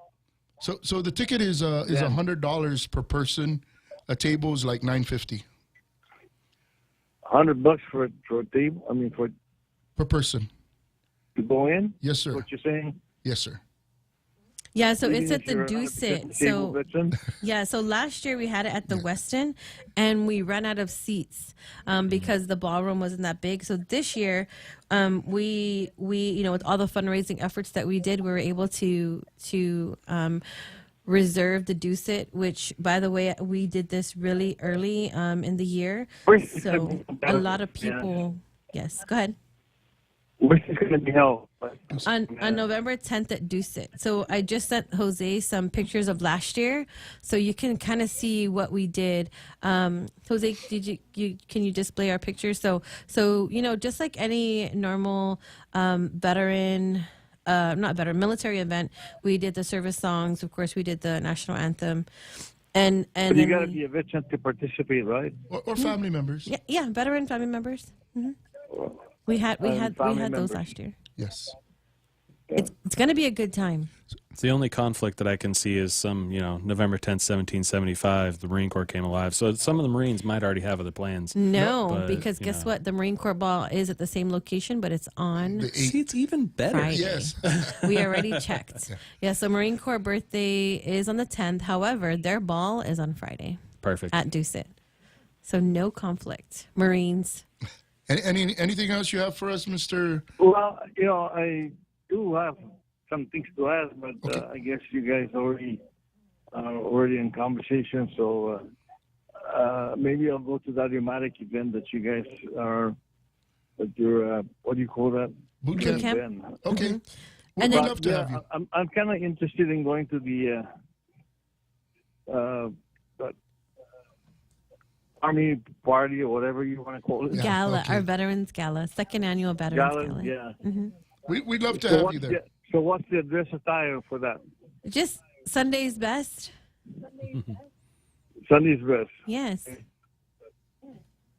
So the ticket is $100 per person. A table is like $9.50. $100 for a table? I mean, per person. To go in? Yes, sir. What you're saying? Yes, sir. Yeah, so Even it's if at the you're a Dusit. disabled veteran? Yeah, so last year we had it at the Westin, and we ran out of seats because the ballroom wasn't that big. So this year, we with all the fundraising efforts that we did, we were able to reserve the Dusit, which, by the way, we did this really early in the year. So a lot of people. Yes, go ahead. Where's this going to be held? On November 10th at Dusit. So I just sent Jose some pictures of last year, so you can kind of see what we did. Jose, can you display our pictures? So just like any normal military event, we did the service songs. Of course, we did the national anthem, and But you got to be a veteran to participate, right? Or family members. Yeah, veteran family members. We had those last year. Yes. It's going to be a good time. It's the only conflict that I can see is some, November 10th, 1775, the Marine Corps came alive. So some of the Marines might already have other plans. No, because guess what? The Marine Corps ball is at the same location, but it's on See, it's even better. Friday. Yes. We already checked. Yeah, so Marine Corps birthday is on the 10th. However, their ball is on Friday. Perfect. At Dusit. So no conflict. Marines. Anything else you have for us, Mr.? Well, I do have some things to ask, but I guess you guys already in conversation. So maybe I'll go to that dramatic event that you guys are. That you're what do you call that? Boot camp. Okay. Mm-hmm. We'd love to have you. I'm kind of interested in going to the Army party or whatever you want to call it. Gala, our Veterans Gala, second annual Veterans Gala. Yeah. Mm-hmm. We'd love to have you there. So what's the dress attire for that? Just Sunday's best. Sunday's best. Yes.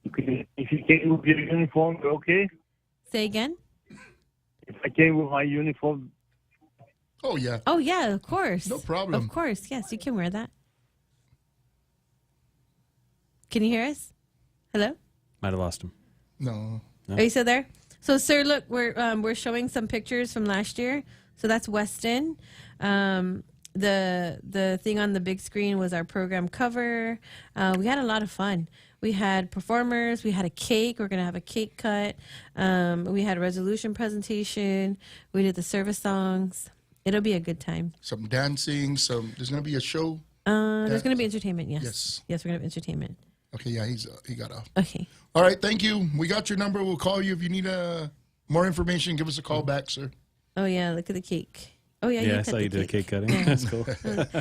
Okay. If you came with your uniform, okay? Say again? If I came with my uniform. Oh, yeah. Oh, yeah, of course. No problem. Of course, yes, you can wear that. Can you hear us? Hello? Might have lost him. No. Are you still there? So, sir, look, we're showing some pictures from last year. So that's Westin. The thing on the big screen was our program cover. We had a lot of fun. We had performers. We had a cake. We're going to have a cake cut. We had a resolution presentation. We did the service songs. It'll be a good time. Some dancing. There's going to be a show. There's going to be entertainment, yes. Yes. We're going to have entertainment. Okay, yeah, he got off. Okay. All right, thank you. We got your number. We'll call you if you need more information. Give us a call back, sir. Oh, yeah, look at the cake. Oh, yeah, Yeah, I saw you did a cake cutting. That's cool.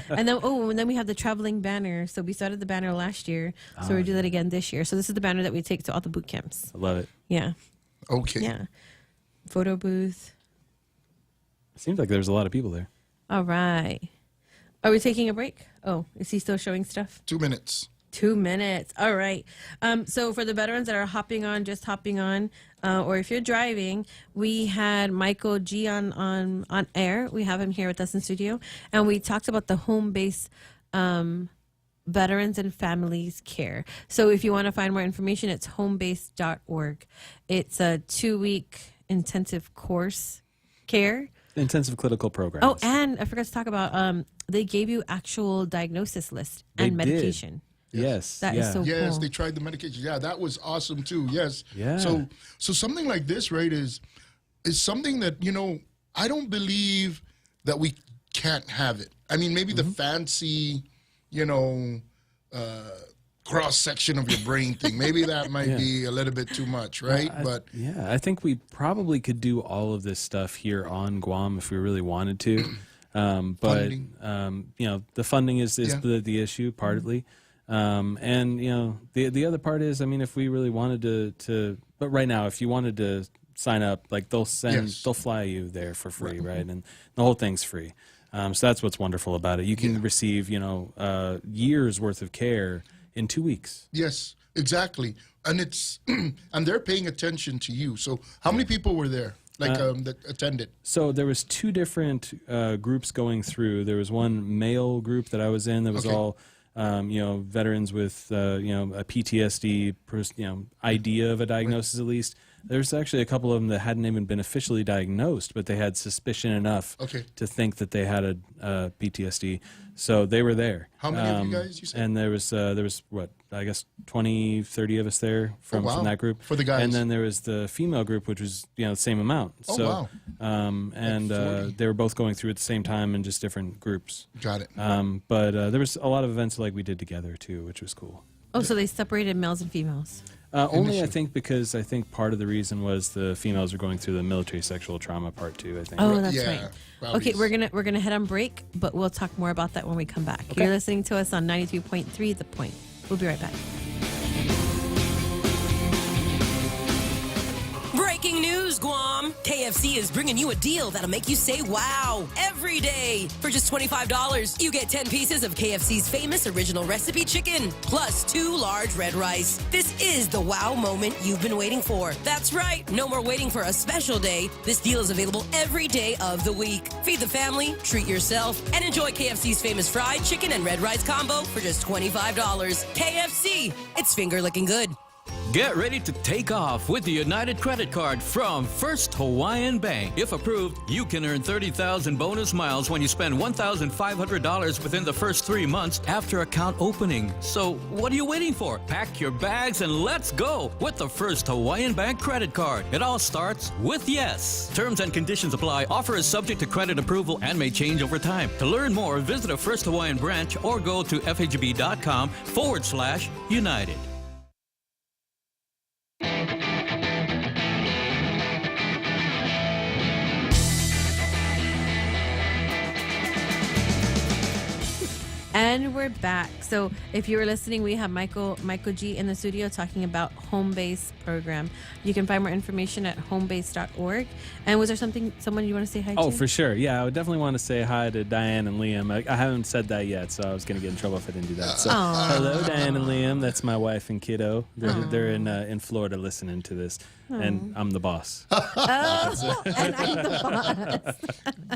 And then we have the traveling banner. So we started the banner last year. So we'll do that again this year. So this is the banner that we take to all the boot camps. I love it. Yeah. Okay. Yeah. Photo booth. Seems like there's a lot of people there. All right. Are we taking a break? Oh, is he still showing stuff? 2 minutes. 2 minutes. All right. So for the veterans that are hopping on, or if you're driving, we had Michael G on air. We have him here with us in studio, and we talked about the home base veterans and families care. So if you want to find more information, it's homebase.org. It's a 2-week intensive course care. Intensive clinical programs. Oh, and I forgot to talk about they gave you actual diagnosis list and medication. Yes. That is so Yes, cool. they tried the medication. Yeah, that was awesome too. Yes. Yeah. So something like this, right, is something that, I don't believe that we can't have it. I mean, maybe the fancy, cross section of your brain thing. Maybe that might be a little bit too much, right? I think we probably could do all of this stuff here on Guam if we really wanted to. But the funding is the issue partly. And the other part is, I mean, if we really wanted to but right now, if you wanted to sign up, like they'll fly you there for free, right? And the whole thing's free. So that's what's wonderful about it. You can receive, years worth of care in 2 weeks. Yes, exactly. And it's and they're paying attention to you. So how many people were there? That attended? So there was 2 different groups going through. There was one male group that I was in that was all veterans with a PTSD idea of a diagnosis at least. There's actually a couple of them that hadn't even been officially diagnosed, but they had suspicion enough to think that they had a PTSD. So they were there. How many of you guys, you said? And there was what, I guess 20, 30 of us there from that group. For the guys. And then there was the female group, which was, the same amount. Oh, so, wow. And they were both going through at the same time in just different groups. Got it. But there was a lot of events like we did together too, which was cool. Oh, so they separated males and females. Only, I think, because I think part of the reason was the females are going through the military sexual trauma part too. I think. Oh, that's right. Okay, we're gonna head on break, but we'll talk more about that when we come back. Okay. You're listening to us on 93.3 The Point. We'll be right back. Breaking news, Guam! KFC is bringing you a deal that'll make you say wow every day. For just $25, you get 10 pieces of KFC's famous original recipe chicken, plus 2 large red rice. This is the wow moment you've been waiting for. That's right, no more waiting for a special day. This deal is available every day of the week. Feed the family, treat yourself, and enjoy KFC's famous fried chicken and red rice combo for just $25. KFC, it's finger licking good. Get ready to take off with the United credit card from First Hawaiian Bank. If approved, you can earn 30,000 bonus miles when you spend $1,500 within the first 3 months after account opening. So what are you waiting for? Pack your bags and let's go with the First Hawaiian Bank credit card. It all starts with yes. Terms and conditions apply. Offer is subject to credit approval and may change over time. To learn more, visit a First Hawaiian branch or go to fhb.com/United. And we're back. So if you were listening, we have Michael G in the studio talking about Home Base program. You can find more information at homebase.org. And was there someone you want to say hi to? Oh, for sure. Yeah, I would definitely want to say hi to Diane and Liam. I haven't said that yet, so I was going to get in trouble if I didn't do that. So, hello, Diane and Liam. That's my wife and kiddo. They're in Florida listening to this, and I'm the boss. And I'm the boss.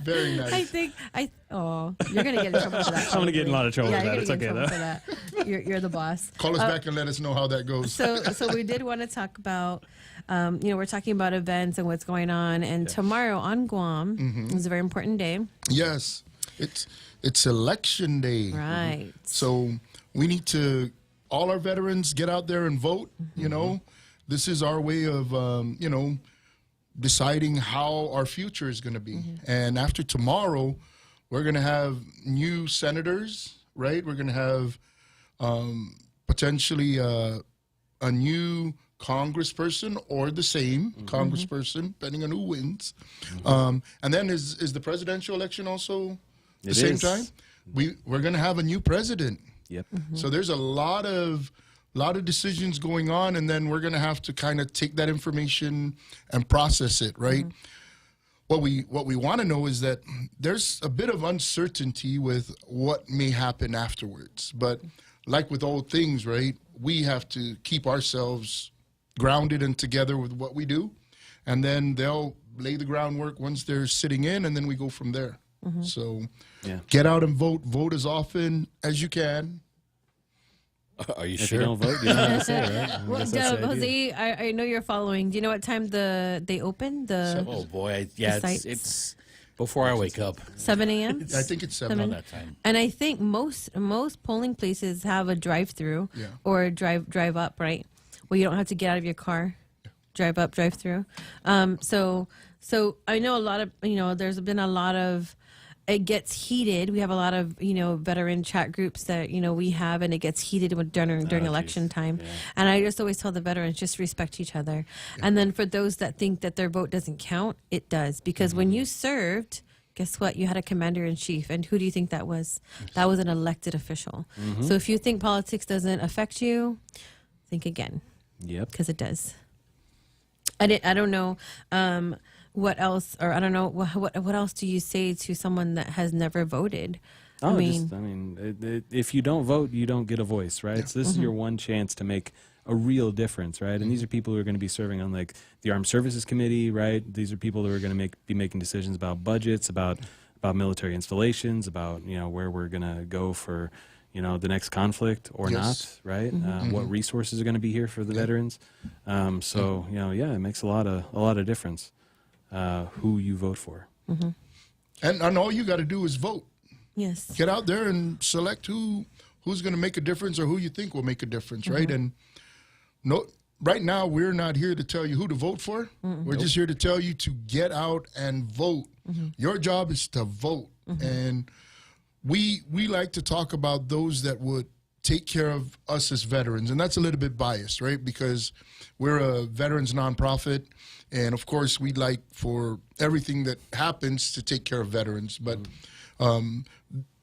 Very nice. You're going to get in trouble for that. I'm going to get in a lot of trouble for that. It's okay, though. You're the boss. Call us back and let us know how that goes. So we did want to talk about, we're talking about events and what's going on. And tomorrow on Guam is a very important day. Yes. It's election day. Right. So we need to, all our veterans, get out there and vote. You know, this is our way of, deciding how our future is going to be. And after tomorrow, we're going to have new senators, right? We're going to have potentially a new congressperson or the same congressperson, depending on who wins. And then is the presidential election also the same time? We're going to have a new president. Yep. So there's a lot of decisions going on, and then we're going to have to kind of take that information and process it, right? What we want to know is that there's a bit of uncertainty with what may happen afterwards. But like with all things, right, we have to keep ourselves grounded and together with what we do, and then they'll lay the groundwork once they're sitting in, and then we go from there. So get out and vote. Vote as often as you can. Are you if sure? you don't vote, you don't have to say, right? Well, Jose, I know you're following. Do you know what time they open? Oh boy, it's before I wake up. 7 a.m. I think it's 7 around that time. And I think most polling places have a drive-through or drive up, right? Where you don't have to get out of your car, drive up, drive through. So I know a lot of there's been a lot of. It gets heated. We have a lot of, veteran chat groups that, we have, and it gets heated during election time. Yeah. And I just always tell the veterans, just respect each other. Yeah. And then for those that think that their vote doesn't count, it does. Because when you served, guess what? You had a commander-in-chief. And who do you think that was? That was an elected official. So if you think politics doesn't affect you, think again. Yep. Because it does. I don't know. What else, or I don't know, what else do you say to someone that has never voted? If you don't vote, you don't get a voice, right? Yeah. So this is your one chance to make a real difference, right? And these are people who are going to be serving on like the Armed Services Committee, right? These are people who are going to be making decisions about budgets, about military installations, about where we're going to go for the next conflict or Yes. not, right? Mhm. What resources are going to be here for the veterans? So it makes a lot of difference who you vote for. Mm-hmm. And all you got to do is vote. Yes. Get out there and select who's going to make a difference or who you think will make a difference, right? Mhm. And no, right now we're not here to tell you who to vote for. Mm-mm. We're just here to tell you to get out and vote. Mhm. Your job is to vote, and we like to talk about those that would take care of us as veterans, and that's a little bit biased, right? Because we're a veterans nonprofit, and of course we'd like for everything that happens to take care of veterans, but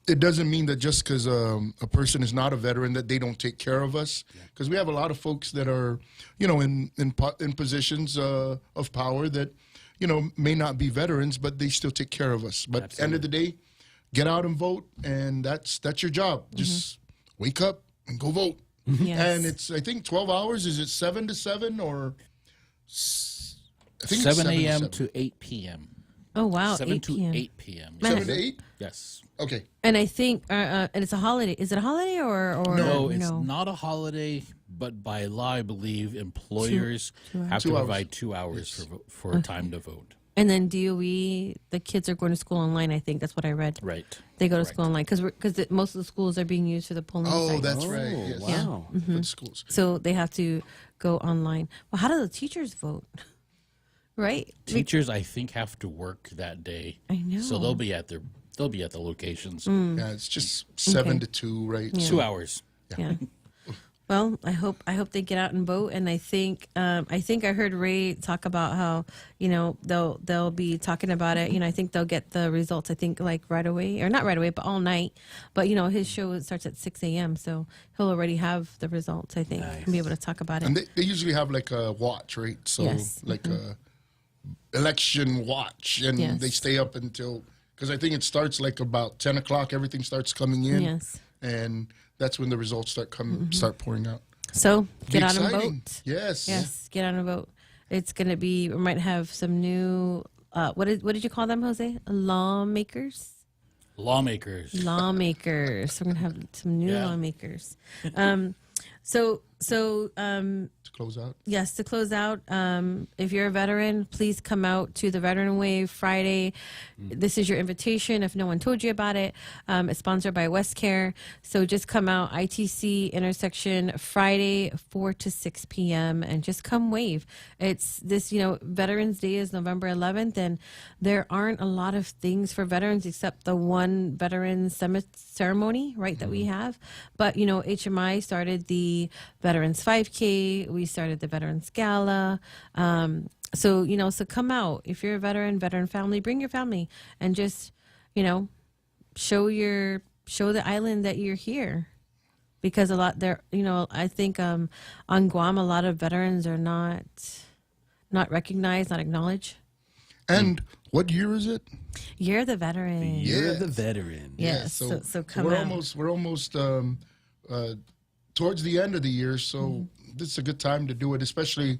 it doesn't mean that just because a person is not a veteran that they don't take care of us, because we have a lot of folks that are in positions of power that may not be veterans, but they still take care of us. But at the end of the day, get out and vote, and that's your job. Just wake up and go vote. Yes. And it's, I think, 12 hours. Is it 7 to 7 or? I think 7 it's a.m. 7 to 8 p.m. Oh, wow. 7 8 to p.m. 8 p.m. 7 to 8? Yes. Okay. And I think, and it's a holiday. Is it a holiday or No, it's not a holiday, but by law, I believe employers have to 2 hours. provide 2 hours for time to vote. And then DOE, the kids are going to school online. I think that's what I read. Right. They go to Correct. school online because most of the schools are being used for the polling. Oh, sites. that's right. Yes. Yeah. Wow. Mhm. For the schools. So they have to go online. Well, how do the teachers vote? Right. Teachers, I think, have to work that day. I know. So they'll be at the locations. Yeah, it's just 7 Okay. to 2, right? Yeah. 2 hours. Yeah. Well, I hope they get out and vote, and I think I heard Ray talk about how they'll be talking about it. I think they'll get the results. I think like right away, or not right away, but all night. But his show starts at 6 a.m., so he'll already have the results. I think and be able to talk about it. And they usually have like a watch, right? So Yes. like a election watch, and Yes. they stay up until, because I think it starts like about 10 o'clock. Everything starts coming in. Yes. And that's when the results start pouring out. So Be get out and exciting. vote. Yes. Yes, get out and vote. It's gonna be. We might have some new. What did you call them, Jose? Lawmakers. Lawmakers. Lawmakers. We're gonna have some new Yeah. lawmakers. So To close out. yes, to close out, if you're a veteran, please come out to the Veteran Wave Friday. This is your invitation if no one told you about it. It's sponsored by WestCare. So just come out, ITC intersection, Friday, 4 to 6 p.m., and just come wave. It's this, Veterans Day is November 11th, and there aren't a lot of things for veterans except the one veteran ceremony, right, that we have. But, HMI started the Veterans 5K. We started the Veterans Gala. So come out. If you're a veteran family, bring your family and just, show the island that you're here. Because a lot there, I think on Guam, a lot of veterans are not recognized, not acknowledged. And what year is it? Year of the Veteran. Year of the Veteran. Yes. So come we're out. we're almost towards the end of the year, so this is a good time to do it, especially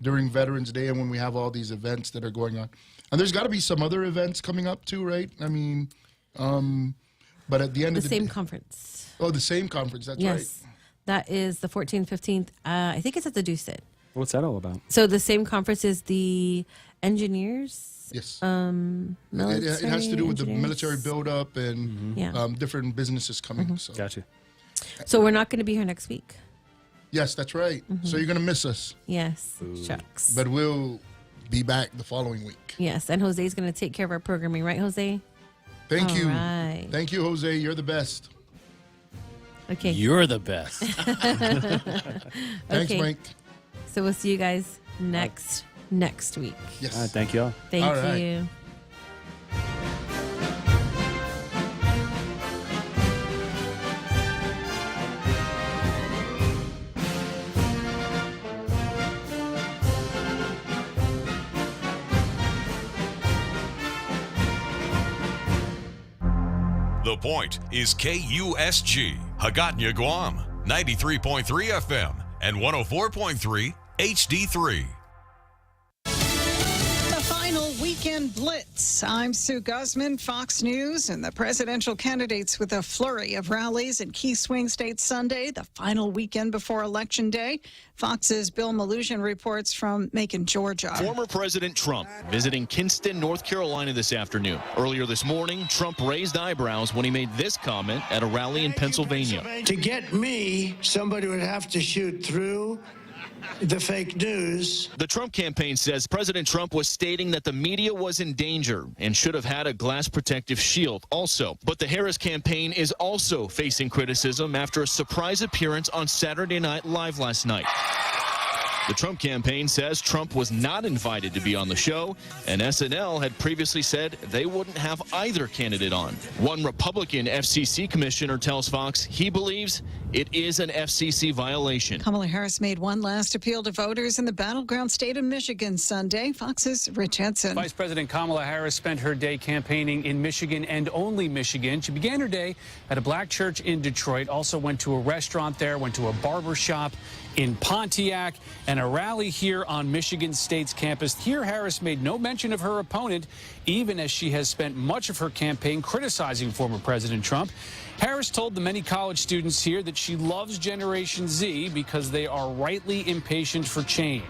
during Veterans Day and when we have all these events that are going on. And there's got to be some other events coming up too, right? I mean, but at the end The of the same day, conference. Oh, the same conference. That's Yes. That is the 14th, 15th. I think it's at the Doucet. What's that all about? So the same conference is the engineers. Yes. Military It has to do with the engineers. military buildup and Yeah. different businesses coming. So. Gotcha. So we're not going to be here next week. Yes, that's right. So you're going to miss us. Yes. Shucks. But we'll be back the following week. Yes. And Jose's going to take care of our programming, right, Jose? Thank you. All right. Thank you, Jose. You're the best. Okay. You're the best. Thanks, Okay. Mike. So we'll see you guys next week. Yes. All right, thank you all. Thank All right. you. The Point is KUSG, Hagåtña, Guam, 93.3 FM and 104.3 HD3. The final weekend blitz. I'm Sue Guzman, Fox News, and the presidential candidates with a flurry of rallies in key swing states Sunday, the final weekend before Election Day. Fox's Bill Malugin reports from Macon, Georgia. Former President Trump visiting Kinston, North Carolina this afternoon. Earlier this morning, Trump raised eyebrows when he made this comment at a rally in Pennsylvania. To get me, somebody would have to shoot through the fake news. The Trump campaign says President Trump was stating that the media was in danger and should have had a glass protective shield also. But the Harris campaign is also facing criticism after a surprise appearance on Saturday Night Live last night. The Trump campaign says Trump was not invited to be on the show, and SNL had previously said they wouldn't have either candidate on. One Republican FCC commissioner tells Fox he believes it is an FCC violation. Kamala Harris made one last appeal to voters in the battleground state of Michigan Sunday. Fox's Rich Henson. Vice President Kamala Harris spent her day campaigning in Michigan and only Michigan. She began her day at a black church in Detroit, also went to a restaurant there, went to a barber shop in Pontiac, and a rally here on Michigan State's campus. Here, Harris made no mention of her opponent, even as she has spent much of her campaign criticizing former President Trump. Harris told the many college students here that she loves Generation Z because they are rightly impatient for change.